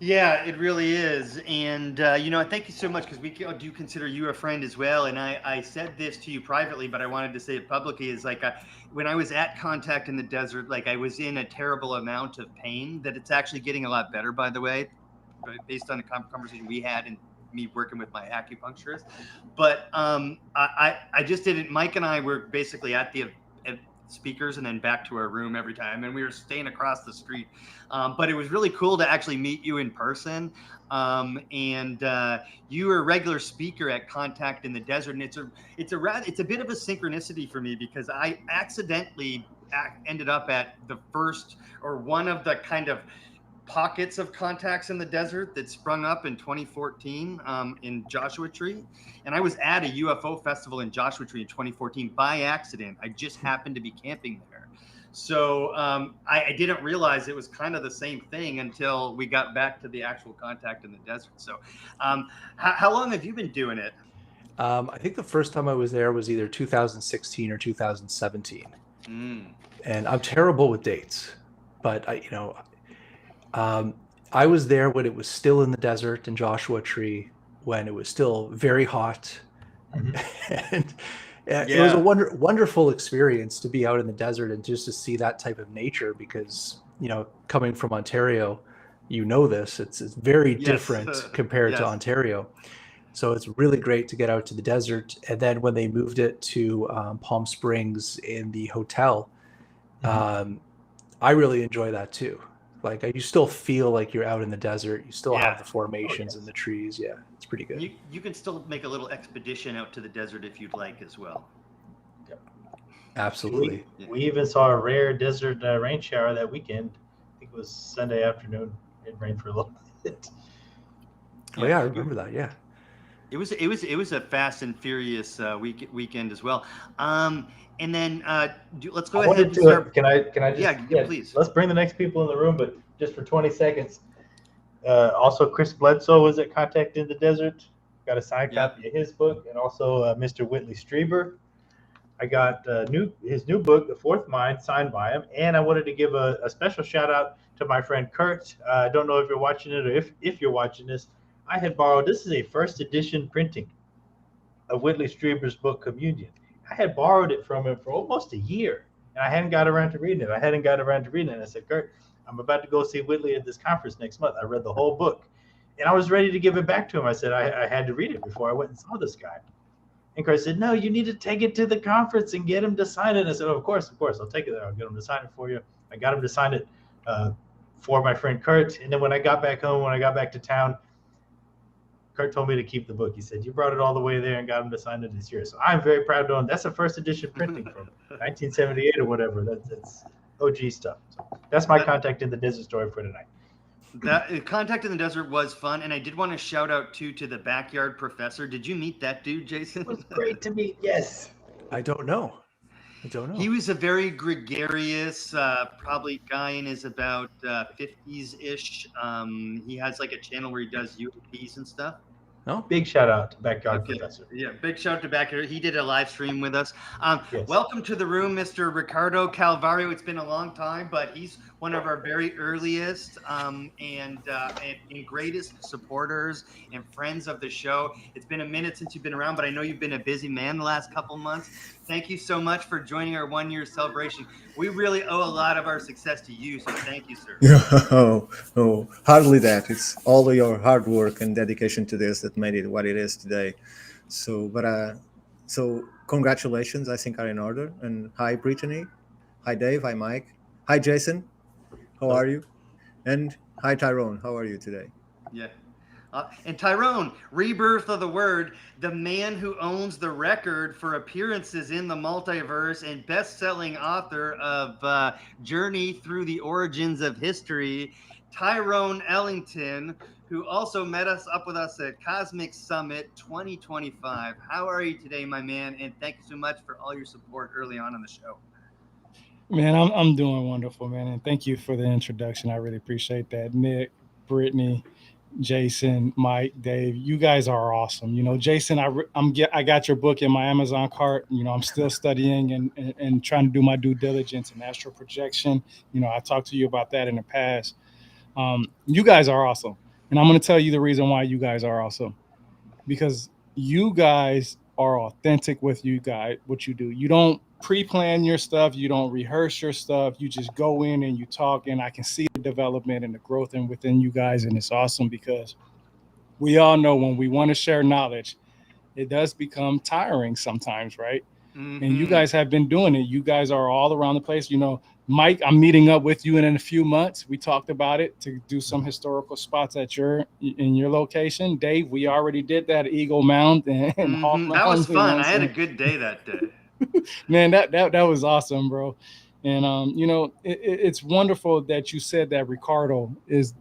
Yeah, it really is. And, you know, thank you so much, because we do consider you a friend as well. And I said this to you privately, but I wanted to say it publicly, is like, when I was at Contact in the Desert, like, I was in a terrible amount of pain that it's actually getting a lot better, by the way, based on the conversation we had and me working with my acupuncturist. But I just didn't, Mike and I were basically at the speakers and then back to our room every time, and we were staying across the street, but it was really cool to actually meet you in person, and you were a regular speaker at Contact in the Desert, and it's a bit of a synchronicity for me, because I accidentally ended up at the first, or one of the kind of pockets of Contacts in the Desert that sprung up in 2014 in Joshua Tree. And I was at a UFO festival in Joshua Tree in 2014 by accident. I just happened to be camping there. So I didn't realize it was kind of the same thing until we got back to the actual Contact in the Desert. So how long have you been doing it? I think the first time I was there was either 2016 or 2017. And I'm terrible with dates, but I was there when it was still in the desert in Joshua Tree, when it was still very hot. And it was a wonderful experience to be out in the desert and just to see that type of nature, because, you know, coming from Ontario, you know this, it's very different compared to Ontario. So it's really great to get out to the desert. And then when they moved it to Palm Springs in the hotel, I really enjoy that too. Like, you still feel like you're out in the desert. You still have the formations and the trees. Yeah, it's pretty good. You can still make a little expedition out to the desert if you'd like as well. Yep. Absolutely. We even saw a rare desert rain shower that weekend. I think it was Sunday afternoon. It rained for a little bit. Oh yeah, I remember that. Yeah. It was a fast and furious weekend as well. And then let's go ahead and start. Can I just? Yeah, please. Let's bring the next people in the room, but just for 20 seconds. Also, Chris Bledsoe was at Contact in the Desert. Got a signed copy of his book, and also Mr. Whitley Strieber. I got his new book, The Fourth Mind, signed by him. And I wanted to give a special shout out to my friend Kurt. I don't know if you're watching it, or if you're watching this. I had borrowed, this is a first edition printing of Whitley Strieber's book, Communion. I had borrowed it from him for almost a year, and I hadn't got around to reading it. And I said, Kurt, I'm about to go see Whitley at this conference next month. I read the whole book, and I was ready to give it back to him. I said, I had to read it before I went and saw this guy. And Kurt said, no, you need to take it to the conference and get him to sign it. And I said, of course, I'll take it there. I'll get him to sign it for you. I got him to sign it for my friend Kurt. And then when I got back home, when I got back to town, Kurt told me to keep the book. He said, you brought it all the way there and got him to sign it this year. So I'm very proud of him. That's a first edition printing from 1978 or whatever. That's OG stuff. So that's my Contact in the Desert story for tonight. That Contact in the Desert was fun. And I did want to shout out to the Backyard Professor. Did you meet that dude, Jason? It was great to meet. Yes. I don't know. He was a very gregarious, probably guy in his about 50s-ish. He has like a channel where he does UAPs and stuff. No? Big shout out to Backyard Professor. Yeah, big shout out to Backyard. He did a live stream with us. Yes. Welcome to the room, Mr. Ricardo Calvario. It's been a long time, but he's one of our very earliest and greatest supporters and friends of the show. It's been a minute since you've been around, but I know you've been a busy man the last couple months. Thank you so much for joining our 1 year celebration. We really owe a lot of our success to you, so thank you, sir. No, hardly that. It's all your hard work and dedication to this that made it what it is today. So congratulations, I think, are in order. And hi, Brittany. Hi, Dave. Hi, Mike. Hi, Jason. How are you? And hi, Tyrone. How are you today? Yeah. And Tyrone, Rebirth of the Word, the man who owns the record for appearances in the multiverse and best-selling author of Journey Through the Origins of History, Tyrone Ellington, who also met us up with us at Cosmic Summit 2025. How are you today, my man? And thank you so much for all your support early on in the show. Man, I'm doing wonderful, man, and thank you for the introduction. I really appreciate that. Nick, Brittany, Jason, Mike, Dave, you guys are awesome. You know, Jason, I got your book in my Amazon cart. You know, I'm still studying and trying to do my due diligence in astral projection. You know, I talked to you about that in the past. You guys are awesome, and I'm going to tell you the reason why you guys are awesome, because you guys are authentic with what you do. You don't pre-plan your stuff, you don't rehearse your stuff, you just go in and you talk, and I can see the development and the growth within you guys, and it's awesome because we all know when we want to share knowledge, it does become tiring sometimes, right? Mm-hmm. And you guys have been doing it. You guys are all around the place. You know, Mike, I'm meeting up with you in a few months. We talked about it to do some historical spots in your location. Dave, we already did that at Eagle Mound and mm-hmm. That was fun. I had a good day that day. Man, that was awesome, bro. And you know, it's wonderful that you said that Ricardo is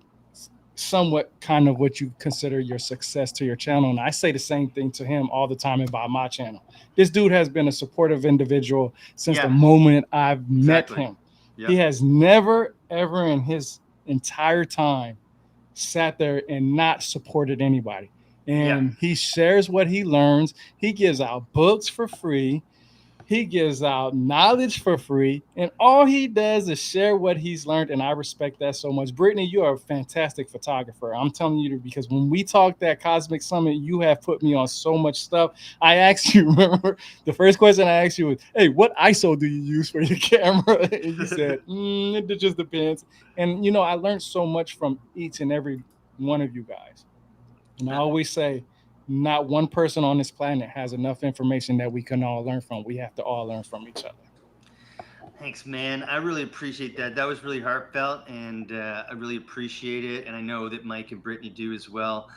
somewhat kind of what you consider your success to your channel. And I say the same thing to him all the time about my channel. This dude has been a supportive individual since the moment I've met him. Yep. He has never, ever in his entire time sat there and not supported anybody. And he shares what he learns. He gives out books for free. He gives out knowledge for free, and all he does is share what he's learned, and I respect that so much. Brittany, you are a fantastic photographer. I'm telling you, because when we talked at Cosmic Summit, you have put me on so much stuff. I asked you, remember, the first question I asked you was, hey, what ISO do you use for your camera? And you said, it just depends. And, you know, I learned so much from each and every one of you guys. And I always say, not one person on this planet has enough information that we can all learn from. We have to all learn from each other. Thanks, man. I really appreciate that. That was really heartfelt, and I really appreciate it. And I know that Mike and Brittany do as well.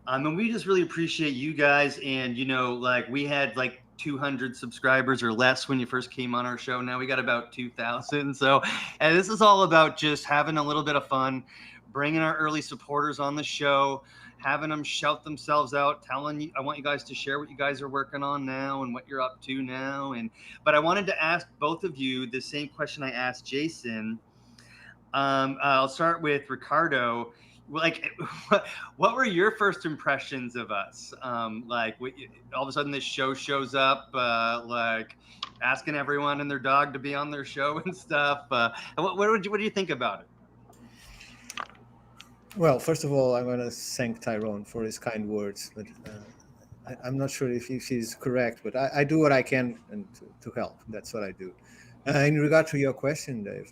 And we just really appreciate you guys. And, you know, like we had like 200 subscribers or less when you first came on our show. Now we got about 2,000. So, and this is all about just having a little bit of fun, bringing our early supporters on the show, having them shout themselves out, telling you, I want you guys to share what you guys are working on now and what you're up to now. But I wanted to ask both of you the same question I asked Jason. I'll start with Ricardo. Like, what were your first impressions of us? Like, all of a sudden this show shows up, like asking everyone and their dog to be on their show and stuff. What do you think about it? Well, first of all, I'm going to thank Tyrone for his kind words, but I'm not sure if he's correct, but I do what I can and to help. That's what I do. In regard to your question, Dave,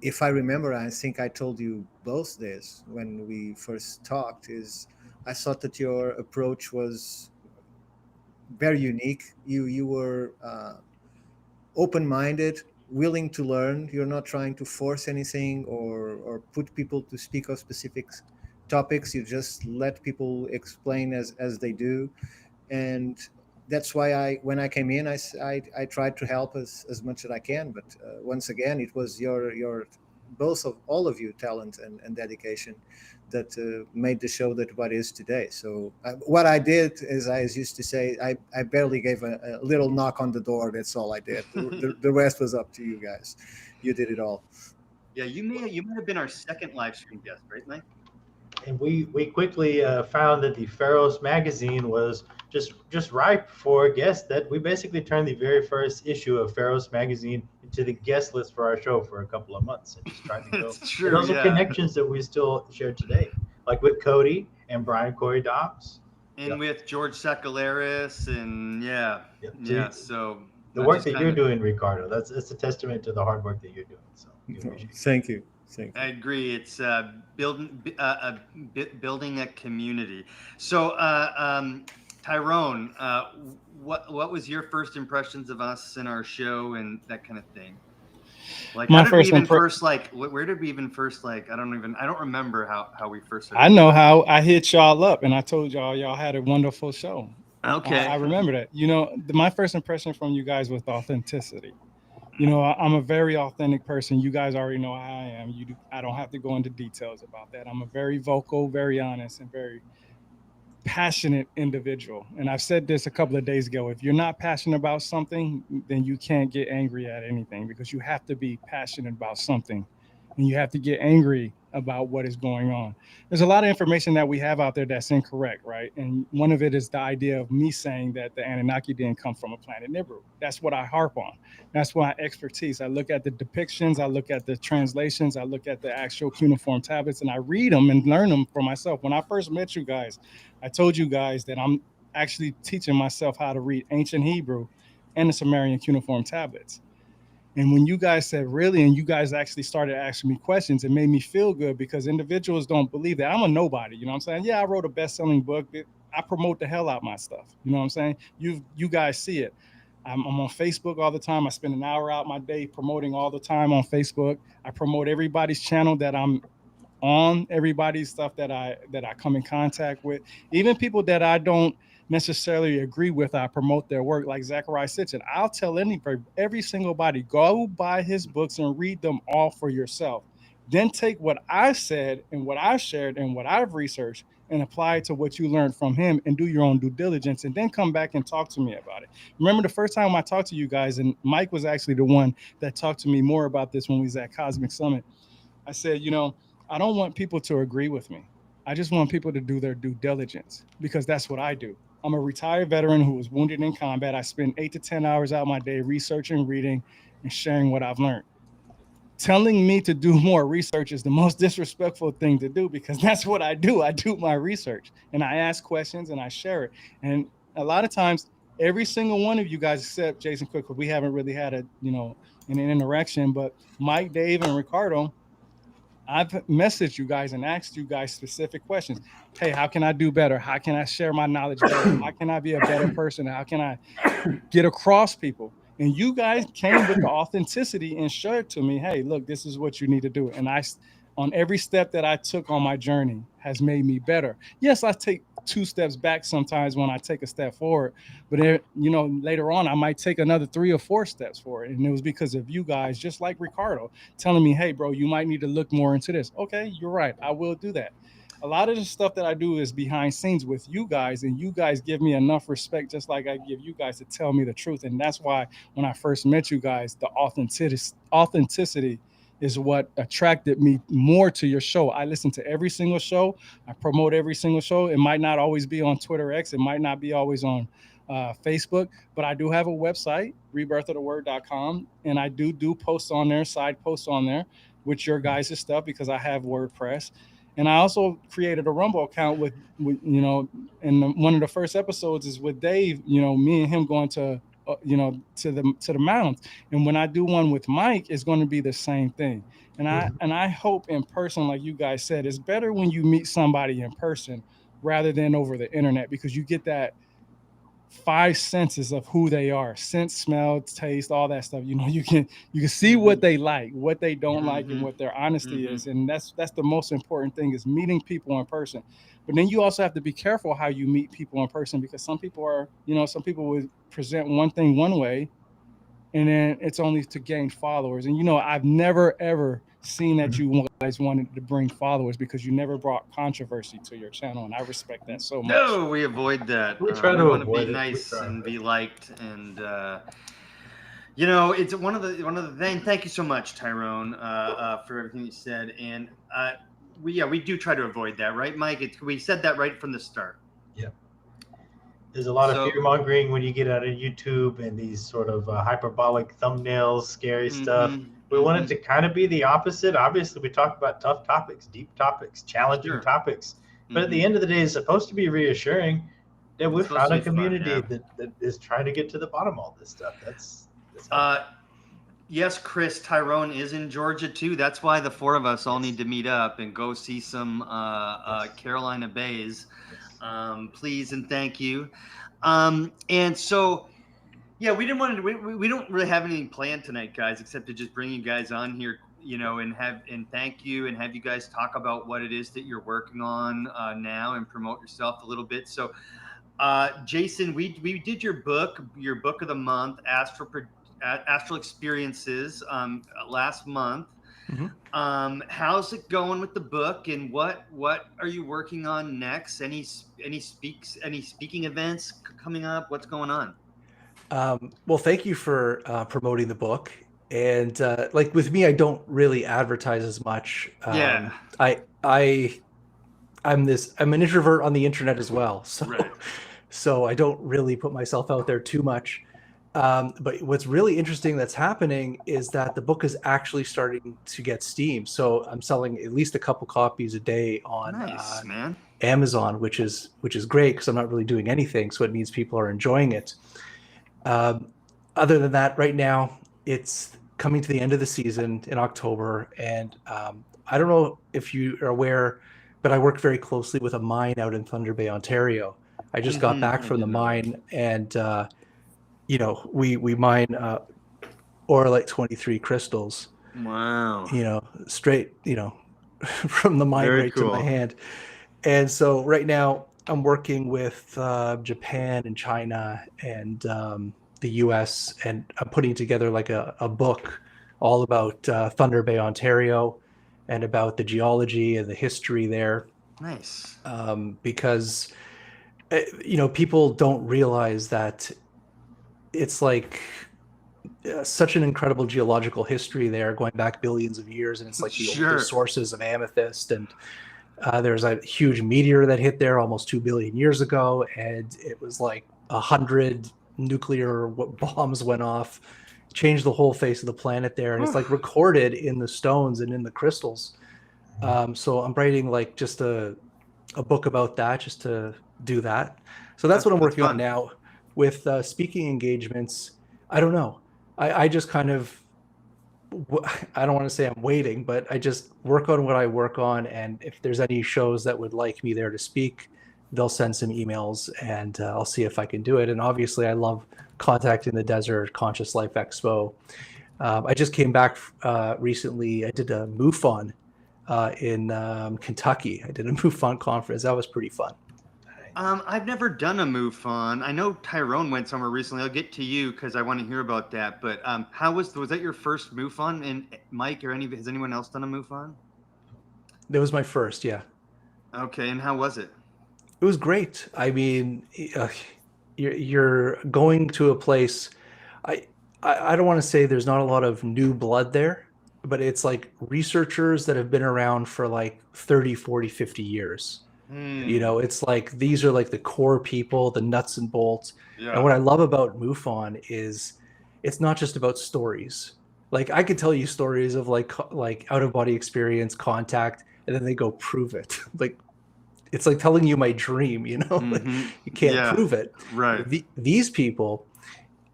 if I remember, I think I told you both this when we first talked, is I thought that your approach was very unique. You were open-minded, willing to learn. You're not trying to force anything or put people to speak of specific topics. You just let people explain as they do. And that's why when I came in, I tried to help as much as I can. But once again, it was your both of all of you talent and dedication that made the show that what is today. So what I did is, I used to say, I barely gave a little knock on the door. That's all I did. The rest was up to you guys. You did it all. Yeah, you may have been our second live stream guest, right, Mike? and we quickly found that the Pharaohs magazine was just ripe for guests. That we basically turned the very first issue of Pharaohs magazine into the guest list for our show for a couple of months, and just tried to go. It's true, And those are yeah. connections that we still share today, like with Cody and Brian Corey Dobbs. And with George Sakalaris, and so the work that you're doing, Ricardo, that's a testament to the hard work that you're doing. So thank you. I agree. It's building a community. So Tyrone, what was your first impressions of us and our show and that kind of thing? Like, where did we even first I don't remember how we first started. I know how I hit y'all up and I told y'all had a wonderful show. Okay. I remember that. You know, my first impression from you guys was authenticity. You know, I'm a very authentic person. You guys already know how I am. I don't have to go into details about that. I'm a very vocal, very honest, and very passionate individual. And I've said this a couple of days ago. If you're not passionate about something, then you can't get angry at anything, because you have to be passionate about something and you have to get angry about what is going on. There's a lot of information that we have out there that's incorrect, right? And one of it is the idea of me saying that the Anunnaki didn't come from a planet Nibiru. That's what I harp on. That's my expertise. I look at the depictions, I look at the translations, I look at the actual cuneiform tablets, and I read them and learn them for myself. When I first met you guys, I told you guys that I'm actually teaching myself how to read ancient Hebrew and the Sumerian cuneiform tablets. And when you guys said really, and you guys actually started asking me questions, it made me feel good, because individuals don't believe that I'm a nobody. You know what I'm saying? Yeah, I wrote a best-selling book. I promote the hell out my stuff. You know what I'm saying? You guys see it. I'm on Facebook all the time. I spend an hour out my day promoting all the time on Facebook. I promote everybody's channel that I'm on, everybody's stuff that I come in contact with, even people that I don't necessarily agree with. I promote their work, like Zachariah Sitchin. I'll tell every single body, go buy his books and read them all for yourself. Then take what I said and what I shared and what I've researched and apply it to what you learned from him, and do your own due diligence, and then come back and talk to me about it. Remember the first time I talked to you guys, and Mike was actually the one that talked to me more about this when we was at Cosmic Summit. I said, you know, I don't want people to agree with me. I just want people to do their due diligence, because that's what I do. I'm a retired veteran who was wounded in combat. I spend 8 to 10 hours out my day researching, reading, and sharing what I've learned. Telling me to do more research is the most disrespectful thing to do, because that's what I do. I do my research and I ask questions and I share it. And a lot of times, every single one of you guys, except Jason Cook, we haven't really had an interaction, but Mike, Dave, and Ricardo, I've messaged you guys and asked you guys specific questions. Hey, how can I do better? How can I share my knowledge better? How can I be a better person? How can I get across people? And you guys came with the authenticity and showed to me, hey, look, this is what you need to do. And on every step that I took on my journey has made me better. Yes, I take 2 steps back sometimes when I take a step forward, but later on I might take another 3 or 4 steps forward. And it was because of you guys, just like Ricardo, telling me, hey, bro, you might need to look more into this. Okay, you're right. I will do that. A lot of the stuff that I do is behind scenes with you guys, and you guys give me enough respect, just like I give you guys, to tell me the truth. And that's why when I first met you guys, the authenticity is what attracted me more to your show. I listen to every single show. I promote every single show. It might not always be on Twitter X. It might not be always on Facebook, but I do have a website, rebirthoftheword.com, and I do posts on there, side posts on there with your guys' stuff, because I have WordPress. And I also created a Rumble account with and one of the first episodes is with Dave, me and him going to the mountains. And when I do one with Mike, it's going to be the same thing. And I hope in person, like you guys said, it's better when you meet somebody in person rather than over the internet, because you get that 5 senses of who they are: sense, smell, taste, all that stuff. You can see what they like, what they don't like, and what their honesty is. And that's the most important thing, is meeting people in person. But then you also have to be careful how you meet people in person, because some people would present one thing one way, and then it's only to gain followers. And I've never ever seen that you guys wanted to bring followers, because you never brought controversy to your channel, and I respect that so much. No, we avoid that. We try to want avoid to be nice and be liked, and it's one of the things. Thank you so much, Tyrone, for everything you said. And we do try to avoid that, right, Mike? We said that right from the start. Yeah. There's a lot of fear mongering when you get out of YouTube and these sort of hyperbolic thumbnails, scary stuff. We want it to kind of be the opposite. Obviously, we talk about tough topics, deep topics, challenging topics. But at the end of the day, it's supposed to be reassuring that we've found a community that is trying to get to the bottom of all this stuff. That's yes, Chris, Tyrone is in Georgia too. That's why the four of us all need to meet up and go see some Carolina Bays. Please and thank you. And so, yeah, we don't really have anything planned tonight, guys, except to just bring you guys on here, and thank you and have you guys talk about what it is that you're working on now and promote yourself a little bit. So, Jason, we did your book of the month, Astral Experiences, last month. How's it going with the book, and what are you working on next? Any speaking events coming up? What's going on? Well, thank you for promoting the book. And like with me, I don't really advertise as much. I'm an introvert on the internet as well, so I don't really put myself out there too much. But what's really interesting that's happening is that the book is actually starting to get steam. So I'm selling at least a couple copies a day on Amazon, which is great because I'm not really doing anything. So it means people are enjoying it. Other than that, right now it's coming to the end of the season in October. And I don't know if you are aware, but I work very closely with a mine out in Thunder Bay, Ontario. I just got back from the mine, and we mine Oralite 23 crystals. Wow. Straight, from the mine right to my hand. And so right now I'm working with Japan and China and the US, and I'm putting together like a book all about Thunder Bay, Ontario, and about the geology and the history there. Nice. Because people don't realize that it's like such an incredible geological history there, going back billions of years, and it's like the oldest sources of amethyst. And there's a huge meteor that hit there almost 2 billion years ago, and it was like 100 nuclear bombs went off, changed the whole face of the planet there, and it's like recorded in the stones and in the crystals. So I'm writing like just a book about that, just to do that. So that's what I'm working on now. With speaking engagements, I don't know. I just kind of, I don't want to say I'm waiting, but I just work on what I work on. And if there's any shows that would like me there to speak, they'll send some emails, and I'll see if I can do it. And obviously I love Contacting the Desert, Conscious Life Expo. I just came back recently. I did a MUFON in Kentucky. I did a MUFON conference. That was pretty fun. I've never done a MUFON. I know Tyrone went somewhere recently. I'll get to you because I want to hear about that. But how was that your first MUFON? And Mike, has anyone else done a MUFON? That was my first, yeah. Okay, and how was it? It was great. I mean, you're going to a place. I don't want to say there's not a lot of new blood there, but it's like researchers that have been around for like 30, 40, 50 years. It's like these are like the core people, the nuts and bolts. Yeah. And what I love about MUFON is it's not just about stories. Like I could tell you stories of like out of body experience, contact, and then they go prove it. Like it's like telling you my dream, like, you can't prove it. Right. These people,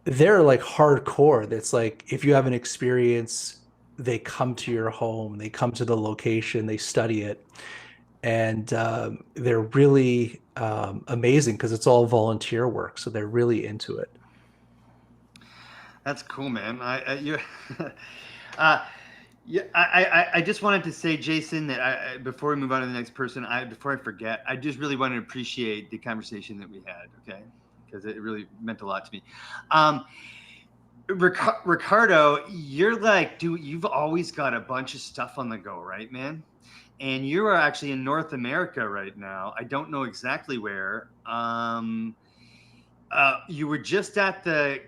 they're like hardcore. That's like if you have an experience, they come to your home, they come to the location, they study it. And they're really amazing because it's all volunteer work, so they're really into it. That's cool, man. I just wanted to say, Jason, that before we move on to the next person, before I forget, I just really want to appreciate the conversation that we had, okay? Because it really meant a lot to me. Ricardo, you're like, dude, you've always got a bunch of stuff on the go, right, man? And you are actually in North America right now. I don't know exactly where. You were just at the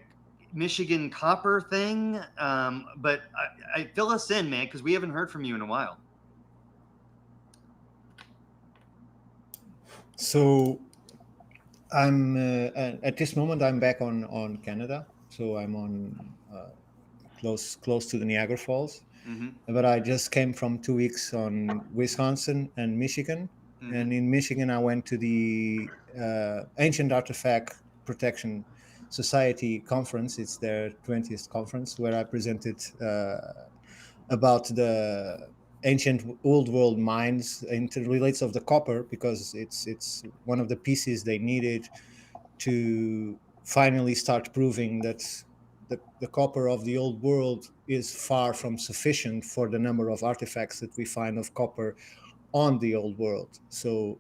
Michigan Copper thing, but I fill us in, man, because we haven't heard from you in a while. So I'm at this moment I'm back on Canada. So I'm on close to the Niagara Falls. Mm-hmm. But I just came from 2 weeks on Wisconsin and Michigan. Mm-hmm. And in Michigan, I went to the Ancient Artifact Protection Society conference. It's their 20th conference, where I presented about the ancient old world mines, interrelates of the copper, because it's one of the pieces they needed to finally start proving that the copper of the old world is far from sufficient for the number of artifacts that we find of copper on the old world. So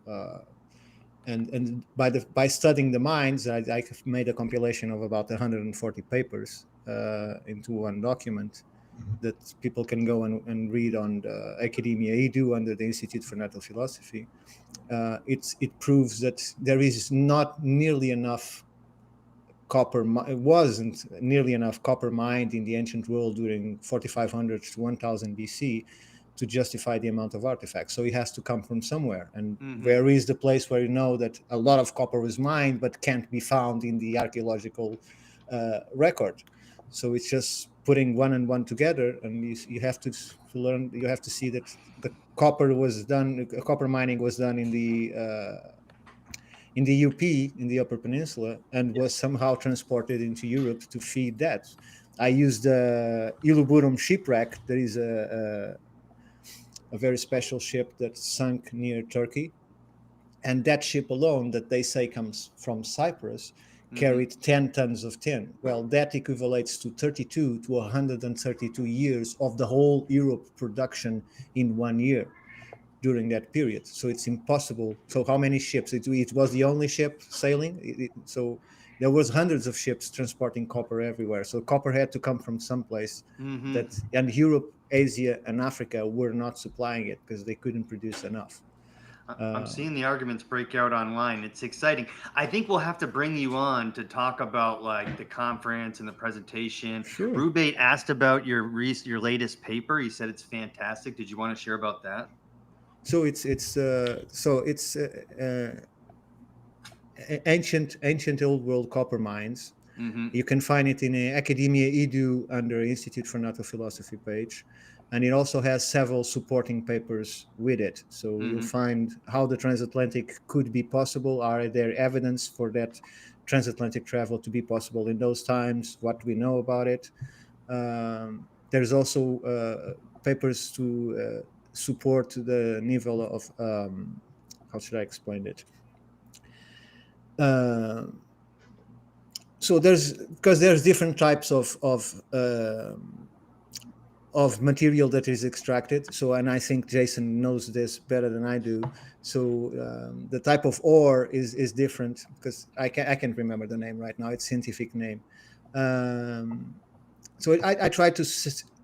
and by studying the mines, I made a compilation of about 140 papers into one document that people can go and read on the Academia Edu under the Institute for Natural Philosophy. It proves that there is not nearly enough copper. It wasn't nearly enough copper mined in the ancient world during 4500 to 1000 BC to justify the amount of artifacts. So it has to come from somewhere. And where is the place where you know that a lot of copper was mined but can't be found in the archaeological record? So it's just putting one and one together, and you have to learn. You have to see that the copper mining was done in the UP, in the Upper Peninsula, and was somehow transported into Europe to feed that. I used the Iluburum shipwreck. There is a very special ship that sunk near Turkey, and that ship alone, that they say comes from Cyprus, carried 10 tons of tin. Well, that equivalates to 32 to 132 years of the whole Europe production in 1 year during that period. So it's impossible. So how many ships? It was the only ship sailing. So there was hundreds of ships transporting copper everywhere. So copper had to come from someplace. And Europe, Asia, and Africa were not supplying it because they couldn't produce enough. I'm seeing the arguments break out online. It's exciting. I think we'll have to bring you on to talk about like the conference and the presentation. Sure. Rubate asked about your latest paper. He said it's fantastic. Did you want to share about that? So it's ancient old world copper mines. You can find it in Academia Edu under Institute for Natural Philosophy page. And it also has several supporting papers with it. So you'll find how the transatlantic could be possible. Are there evidence for that transatlantic travel to be possible in those times? What we know about it. There's also papers to support the level of, how should I explain it? So there's different types of material that is extracted. So, and I think Jason knows this better than I do. So the type of ore is different, because I can't remember the name right now. It's scientific name. So I try to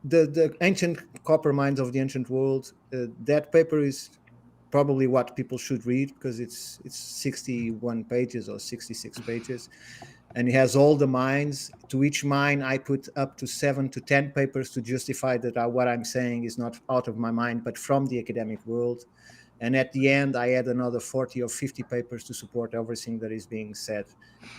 the ancient copper mines of the ancient world. That paper is probably what people should read, because it's 61 pages or 66 pages. And it has all the mines. To each mine, I put up to 7 to 10 papers to justify that what I'm saying is not out of my mind, but from the academic world. And at the end, I add another 40 or 50 papers to support everything that is being said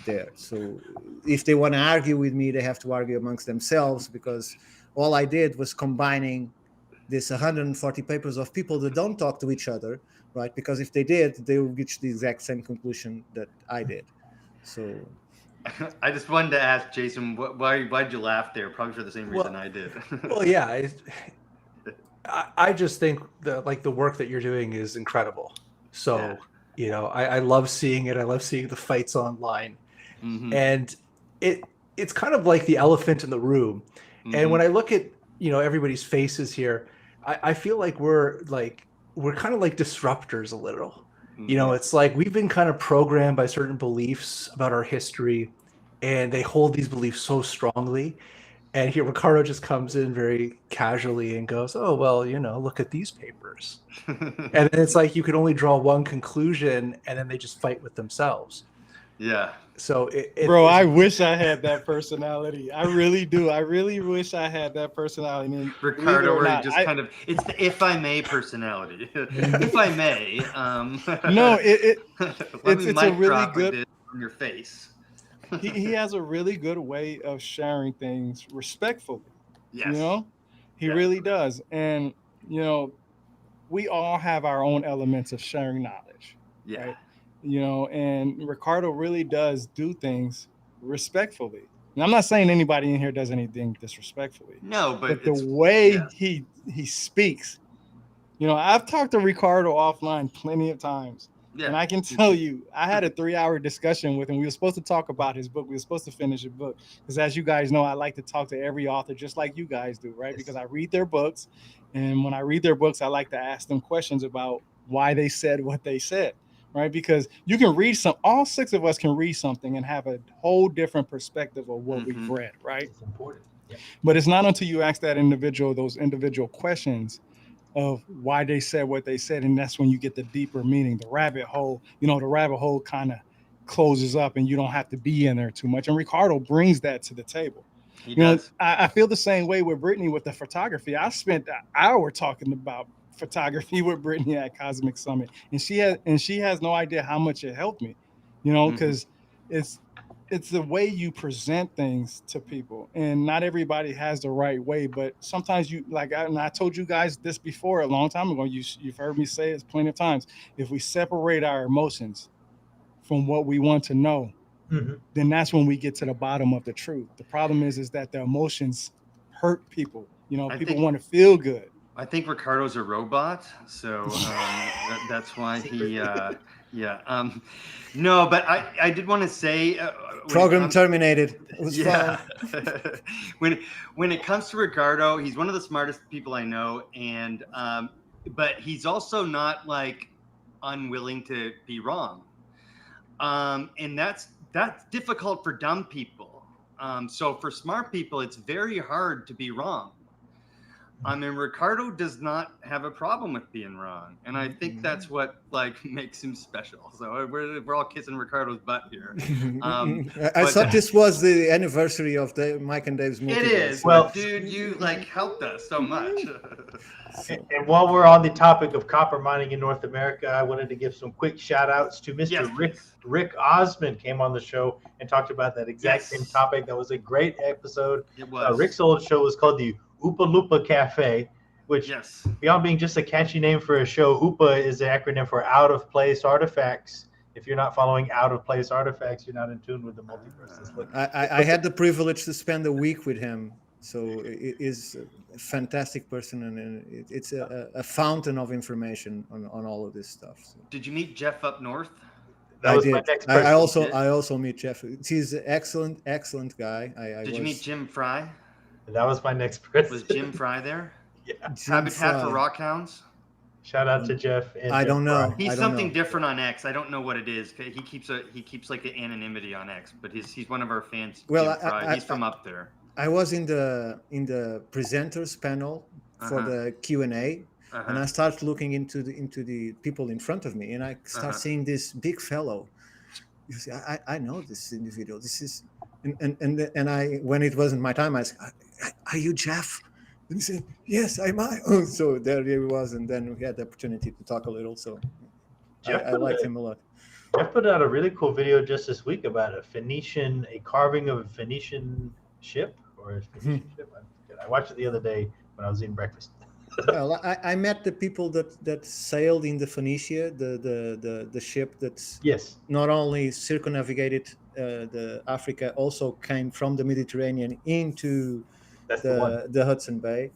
there. So if they want to argue with me, they have to argue amongst themselves, because all I did was combining this 140 papers of people that don't talk to each other, right? Because if they did, they would reach the exact same conclusion that I did. So I just wanted to ask Jason, why'd you laugh there? Probably for the same reason I did. Well, yeah, I just think the work that you're doing is incredible. So, you know, I love seeing it. I love seeing the fights online, and it's kind of like the elephant in the room. And when I look at, you know, everybody's faces here, I feel like we're kind of like disruptors a little. You know, it's like we've been kind of programmed by certain beliefs about our history, and they hold these beliefs so strongly. And here Ricardo just comes in very casually and goes, oh, well, you know, look at these papers. And then it's like you can only draw one conclusion, and then they just fight with themselves. Yeah. So bro, I wish I had that personality. I really do. I really wish I had that personality. And Ricardo, or where not, you just kind of, it's the if I may personality. If I may. No, let me it's a mic really drop good. like this on your face. He has a really good way of sharing things respectfully. Yes. You know, he really does. And you know, we all have our own elements of sharing knowledge. Yeah. Right? You know, and Ricardo really does do things respectfully. And I'm not saying anybody in here does anything disrespectfully. No, but the way he speaks, you know, I've talked to Ricardo offline plenty of times. Yeah. And I can tell you, I had a 3-hour discussion with him. We were supposed to talk about his book. We were supposed to finish his book. Because as you guys know, I like to talk to every author just like you guys do, right? Because I read their books. And when I read their books, I like to ask them questions about why they said what they said, right? Because you can read all 6 of us can read something and have a whole different perspective of what we've read, right? It's important. Yeah. But it's not until you ask that individual those individual questions of why they said what they said, and that's when you get the deeper meaning. The rabbit hole, you know, the rabbit hole kind of closes up and you don't have to be in there too much. And Ricardo brings that to the table. He you know, does. I feel the same way with Brittany with the photography. I spent an hour talking about photography with Brittany at Cosmic Summit, and she has no idea how much it helped me, you know, because it's the way you present things to people, and not everybody has the right way. But sometimes you I told you guys this before a long time ago. You've heard me say it plenty of times. If we separate our emotions from what we want to know, then that's when we get to the bottom of the truth. The problem is that the emotions hurt people. You know, people want to feel good. I think Ricardo's a robot, so that's why he. No, but I did want to say. Program terminated. It was fun. when it comes to Ricardo, he's one of the smartest people I know, and but he's also not like unwilling to be wrong, and that's difficult for dumb people. So for smart people, it's very hard to be wrong. I mean, Ricardo does not have a problem with being wrong, and I think that's what like makes him special. So we're all kissing Ricardo's butt here. I thought this was the anniversary of the Mike and Dave's Multiverse. It is. Well, dude, you like helped us so much. And while we're on the topic of copper mining in North America, I wanted to give some quick shout outs to Mr. Rick Osmond came on the show and talked about that exact same topic. That was a great episode. It was. Rick's old show was called the Oopa Loopa Cafe, which beyond being just a catchy name for a show, Oopa is the acronym for Out of Place Artifacts. If you're not following Out of Place Artifacts, you're not in tune with the multiverse. I had the privilege to spend a week with him. So it is a fantastic person, and it's a fountain of information on all of this stuff. So. Did you meet Jeff up north? I did. I also meet Jeff. He's an excellent guy. Did you meet Jim Fry? That was my next person. Was Jim Fry there? Yeah. Habitat for Rockhounds. Shout out to Jeff. And I don't know. He's something different on X. I don't know what it is. He keeps like an anonymity on X, but he's one of our fans. Well, Jim Fry. He's from up there. I was in the presenters panel for the Q&A, and I started looking into the people in front of me, and I start seeing this big fellow. You see, I know this individual. This is, and I, when it wasn't my time, I said, "Are you Jeff?" And he said, "Yes, I'm I." Oh, so there he was, and then we had the opportunity to talk a little. So I liked him a lot. Jeff put out a really cool video just this week about a carving of a Phoenician ship. I watched it the other day when I was eating breakfast. Well, I met the people that sailed in the Phoenicia, the ship that's not only circumnavigated the Africa, also came from the Mediterranean into the Hudson Bay.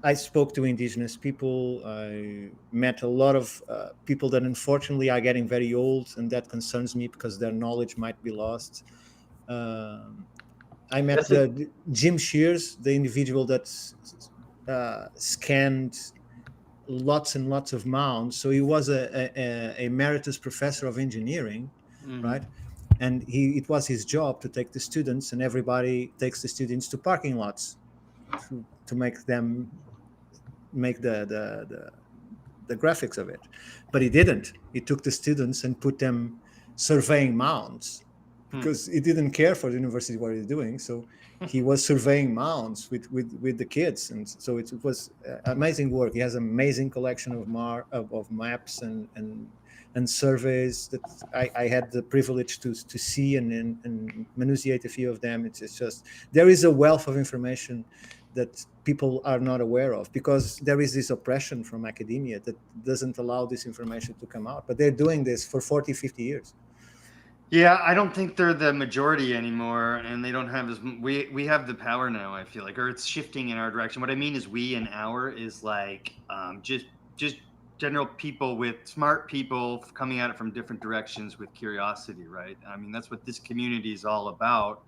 I spoke to indigenous people. I met a lot of people that unfortunately are getting very old, and that concerns me because their knowledge might be lost. I met Jim Shears, the individual that scanned lots and lots of mounds. So he was a emeritus professor of engineering, right? And it was his job to take the students, and everybody takes the students to parking lots to make them make the graphics of it. But he didn't. He took the students and put them surveying mounds because he didn't care for the university what he's doing. So he was surveying mounds with the kids, and so it was amazing work. He has an amazing collection of maps and surveys that I had the privilege to see and manipulate a few of them. It's just, there is a wealth of information that people are not aware of because there is this oppression from academia that doesn't allow this information to come out. But they're doing this for 40, 50 years. Yeah, I don't think they're the majority anymore, and they don't have as we have the power now. I feel like, or it's shifting in our direction. What I mean is, we and our is like just general people with smart people coming at it from different directions with curiosity, right? I mean, that's what this community is all about.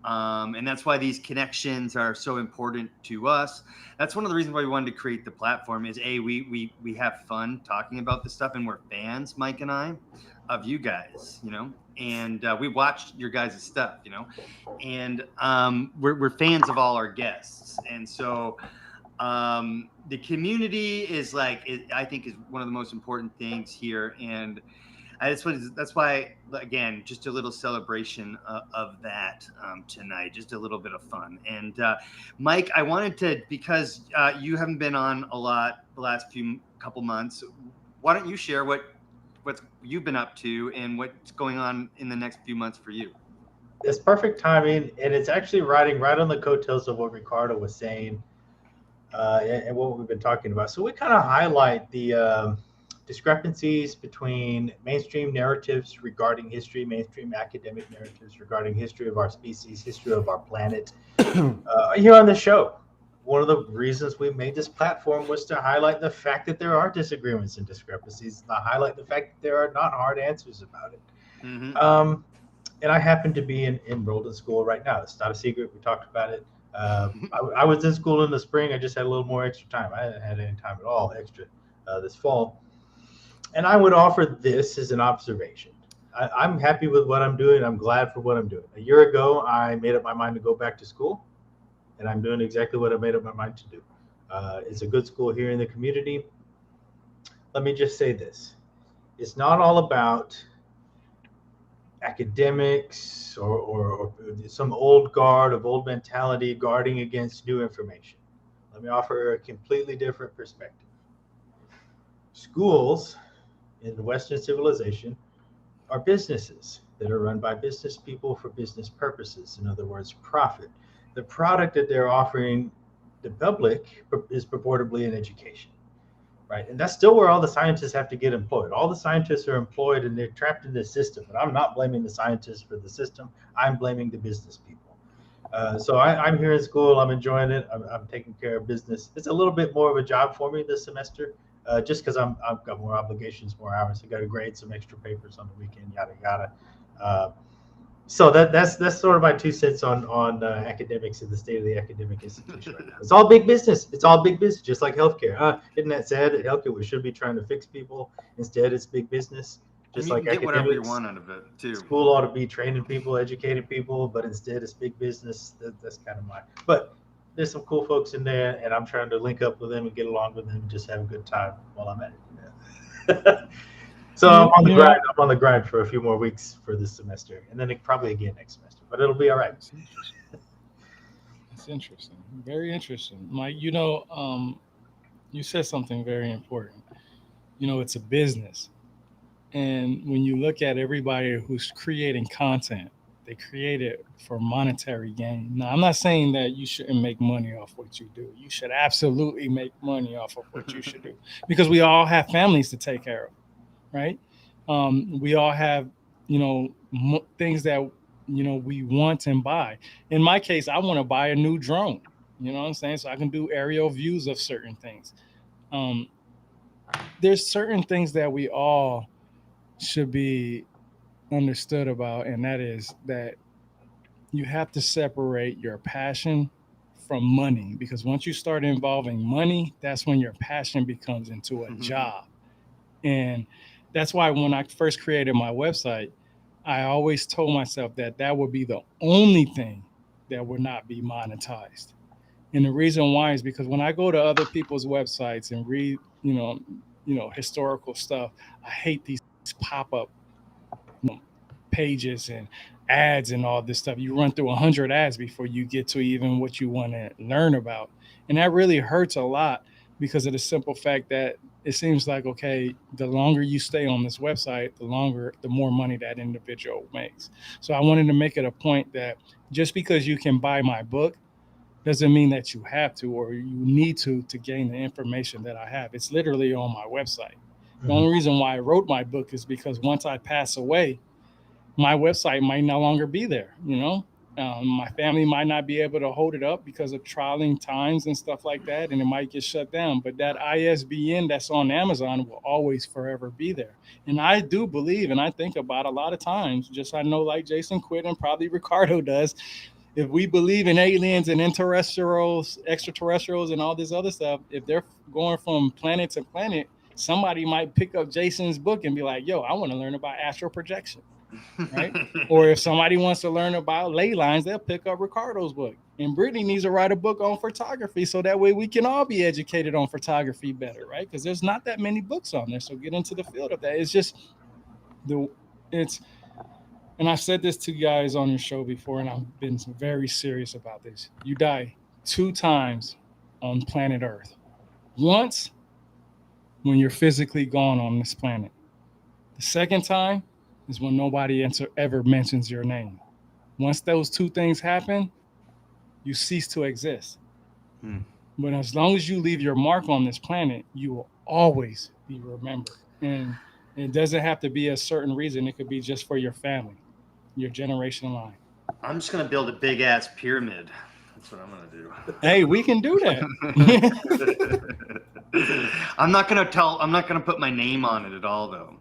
And that's why these connections are so important to us. That's one of the reasons why we wanted to create the platform is we have fun talking about this stuff, and we're fans, Mike and I, of you guys, you know, and we watched your guys' stuff, you know, and we're fans of all our guests. And so the community is like, I think is one of the most important things here. And that's why, again, just a little celebration of that tonight, just a little bit of fun. And Mike, I wanted to, because you haven't been on a lot the last couple months, why don't you share what you've been up to and what's going on in the next few months for you? It's perfect timing, and it's actually riding right on the coattails of what Ricardo was saying and what we've been talking about. So we kind of highlight the discrepancies between mainstream narratives regarding history, mainstream academic narratives regarding history of our species, history of our planet here on the show. One of the reasons we made this platform was to highlight the fact that there are disagreements and discrepancies, to highlight the fact that there are not hard answers about it. Mm-hmm. And I happen to be enrolled in school right now. It's not a secret. We talked about it. I was in school in the spring. I just had a little more extra time. I hadn't had any time at all extra this fall. And I would offer this as an observation. I'm happy with what I'm doing. I'm glad for what I'm doing. A year ago, I made up my mind to go back to school, and I'm doing exactly what I made up my mind to do. It's a good school here in the community. Let me just say this. It's not all about academics or some old guard of old mentality guarding against new information. Let me offer a completely different perspective. Schools in the Western civilization are businesses that are run by business people for business purposes. In other words, profit. The product that they're offering the public is purportedly an education, right? And that's still where all the scientists have to get employed. All the scientists are employed and they're trapped in this system. But I'm not blaming the scientists for the system. I'm blaming the business people. So I'm here in school. I'm enjoying it. I'm taking care of business. It's a little bit more of a job for me this semester. Just because I've got more obligations, more hours. I got to grade some extra papers on the weekend, yada yada. So that's sort of my 2 cents on academics and the state of the academic institution right now. It's all big business. It's all big business, just like healthcare. Isn't that sad that healthcare should be trying to fix people? Instead, it's big business. Just like get whatever you want out of it too. School ought to be training people, educating people, but instead it's big business. That's kind of but there's some cool folks in there, and I'm trying to link up with them and get along with them and just have a good time while I'm at it. So I'm on the grind. I'm on the grind for a few more weeks for this semester, and then probably again next semester. But it'll be all right. That's interesting. Very interesting, Mike. You know, you said something very important. You know, it's a business, and when you look at everybody who's creating content, they create it for monetary gain. Now, I'm not saying that you shouldn't make money off what you do. You should absolutely make money off of what you should do, because we all have families to take care of, right? We all have, you know, things that, you know, we want and buy. In my case, I want to buy a new drone, you know what I'm saying? So I can do aerial views of certain things. There's certain things that we all should be understood about, and that is that you have to separate your passion from money, because once you start involving money, that's when your passion becomes into a job. And that's why when I first created my website, I always told myself that would be the only thing that would not be monetized. And the reason why is because when I go to other people's websites and read, you know, historical stuff, I hate these pop-up pages and ads and all this stuff. You run through 100 ads before you get to even what you want to learn about. And that really hurts a lot because of the simple fact that it seems like, okay, the longer you stay on this website, the more money that individual makes. So I wanted to make it a point that just because you can buy my book doesn't mean that you have to or you need to gain the information that I have. It's literally on my website. The only reason why I wrote my book is because once I pass away, my website might no longer be there, you know? My family might not be able to hold it up because of trying times and stuff like that, and it might get shut down. But that ISBN that's on Amazon will always forever be there. And I do believe, and I think about a lot of times, just I know like Jason quit and probably Ricardo does, if we believe in aliens and extraterrestrials and all this other stuff, if they're going from planet to planet, somebody might pick up Jason's book and be like, yo, I want to learn about astral projection. Right? Or if somebody wants to learn about ley lines, they'll pick up Ricardo's book. And Brittany needs to write a book on photography so that way we can all be educated on photography better, right? Because there's not that many books on there. So get into the field of that. It's just and I've said this to you guys on your show before, and I've been very serious about this. You die 2 times on planet Earth. Once when you're physically gone on this planet. The second time is when nobody ever mentions your name. Once those 2 things happen, you cease to exist. But as long as you leave your mark on this planet, you will always be remembered. And it doesn't have to be a certain reason. It could be just for your family, your generation line. I'm just going to build a big ass pyramid. That's what I'm going to do. Hey, we can do that. I'm not going to put my name on it at all, though.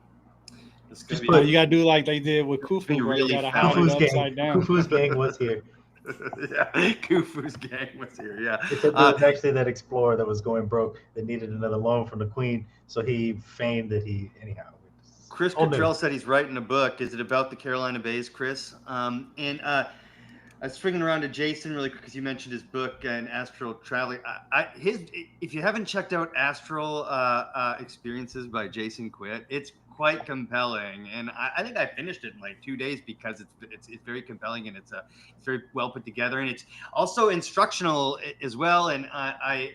You gotta do like they did with Khufu. Really you gotta hide it upside down. Khufu's gang was here. Yeah, Khufu's gang was here. Yeah, it was actually that explorer that was going broke that needed another loan from the Queen, so he feigned that he anyhow. Chris Cottrell said he's writing a book. Is it about the Carolina Bays, Chris? And I was swinging around to Jason really quick because you mentioned his book and astral traveling. If you haven't checked out Astral Experiences by Jason Quitt, it's quite compelling, and I think I finished it in like 2 days because it's very compelling and it's very well put together, and it's also instructional as well. And I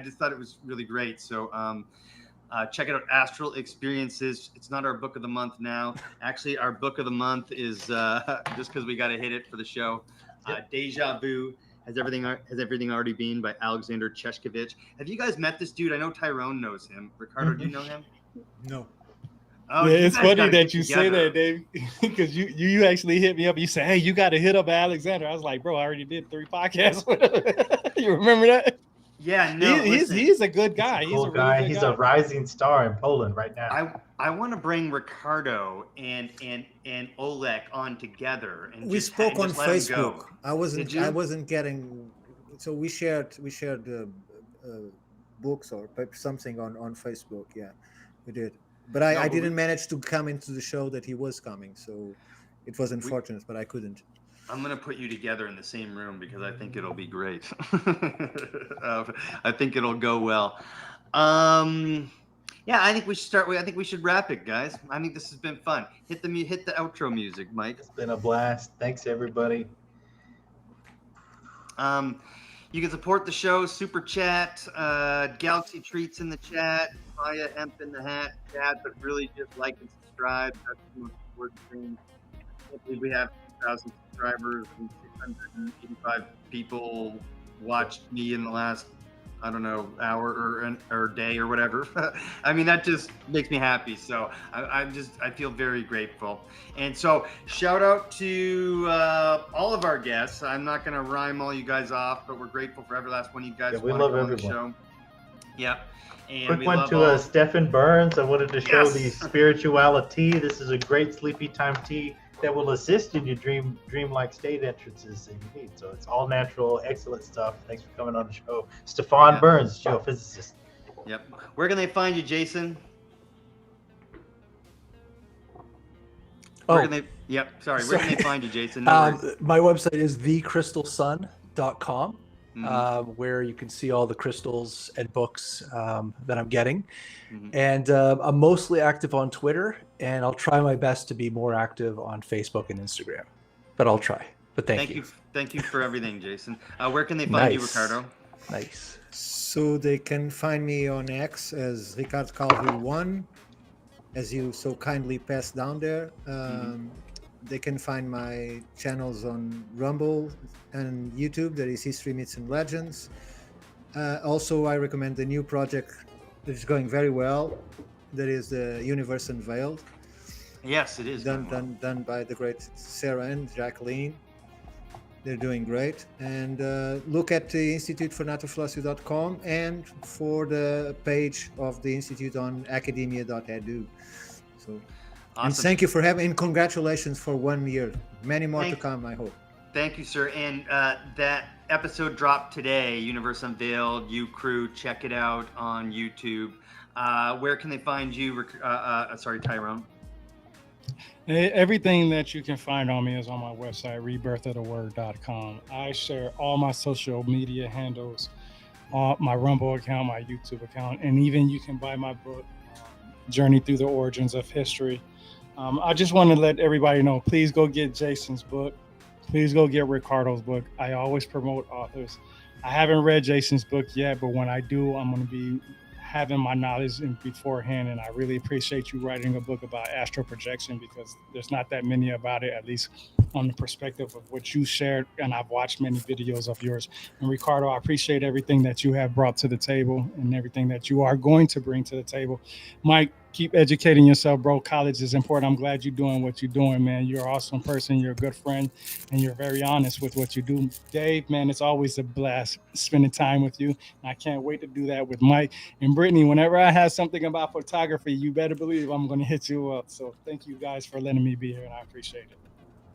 just thought it was really great. So check it out, Astral Experiences. It's not our book of the month now. Actually, our book of the month is just because we got to hit it for the show. Deja Vu. Has everything already been by Alexander Cheshkovich. Have you guys met this dude? I know Tyrone knows him. Ricardo, do you know him? No. Oh, yeah, it's funny that you say that, Dave, because you actually hit me up. You say, hey, you got to hit up Alexander. I was like, bro, I already did 3 podcasts with him. You remember that? Yeah, no. He's a good guy. He's a guy. He's a rising star in Poland right now. I want to bring Ricardo and Oleg on together. And we spoke on Facebook. I wasn't getting. So we shared books or something on Facebook. Yeah, we did. But I didn't manage to come into the show that he was coming, so it was unfortunate, but I couldn't. I'm going to put you together in the same room because I think it'll be great. I think it'll go well. Yeah, I think we should start. I think we should wrap it, guys. I think this has been fun. Hit the outro music, Mike. It's been a blast. Thanks, everybody. You can support the show, super chat, Galaxy treats in the chat, Maya Hemp in the chat, but really just like and subscribe. That's the most important thing. Hopefully we have 2,000 subscribers and 685 people watched me in the last, I don't know, hour or day or whatever. I mean, that just makes me happy. So I feel very grateful. And so shout out to all of our guests. I'm not going to rhyme all you guys off, but we're grateful for every last one of you guys. Yeah, we love everyone. Show. Yeah. And quick one to Stephen Burns. I wanted to show the spirituality. This is a great sleepy time tea that will assist in your dreamlike state entrances that you need. So it's all natural, excellent stuff. Thanks for coming on the show. Stefan Burns, geophysicist. Yep. Where can they find you, Jason? Where can they find you, Jason? My website is thecrystalsun.com. where you can see all the crystals and books that I'm getting. And I'm mostly active on Twitter, and I'll try my best to be more active on Facebook and Instagram. But I'll try. But thank you. Thank you for everything, Jason. Where can they find you, Ricardo? Nice. So they can find me on X as Ricardo Calvario 1, as you so kindly passed down there. They can find my channels on Rumble and YouTube. That is History, Myths, and Legends. Also, I recommend the new project that is going very well. That is the Universe Unveiled. Yes, it is. Done by the great Sarah and Jacqueline. They're doing great. And look at the institutefornaturophilosophy.com and for the page of the Institute on academia.edu. So, awesome. And thank you for having, and congratulations for 1 year. Many more to come, I hope. Thank you, sir. And that episode dropped today, Universe Unveiled, You Crew. Check it out on YouTube. Where can they find you? Tyrone. Everything that you can find on me is on my website, rebirthoftheword.com. I share all my social media handles, my Rumble account, my YouTube account, and even you can buy my book, Journey Through the Origins of History. I just want to let everybody know, please go get Jason's book. Please go get Ricardo's book. I always promote authors. I haven't read Jason's book yet, but when I do, I'm going to be having my knowledge in beforehand, and I really appreciate you writing a book about astral projection, because there's not that many about it, at least on the perspective of what you shared, and I've watched many videos of yours. And Ricardo, I appreciate everything that you have brought to the table and everything that you are going to bring to the table. Mike, keep educating yourself, bro. College is important. I'm glad you're doing what you're doing, man. You're an awesome person. You're a good friend, and you're very honest with what you do. Dave, man, it's always a blast spending time with you. And I can't wait to do that with Mike. And Brittany, whenever I have something about photography, you better believe I'm going to hit you up. So thank you guys for letting me be here, and I appreciate it.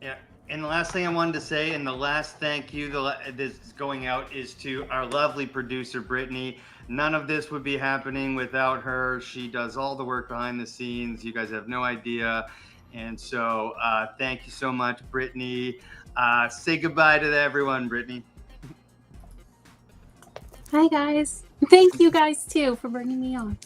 Yeah. And the last thing I wanted to say, and the last thank you that's going out, is to our lovely producer, Brittany. None of this would be happening without her. She does all the work behind the scenes. You guys have no idea. And so thank you so much, Brittany. Say goodbye to everyone, Brittany. Hi, guys. Thank you guys, too, for bringing me on.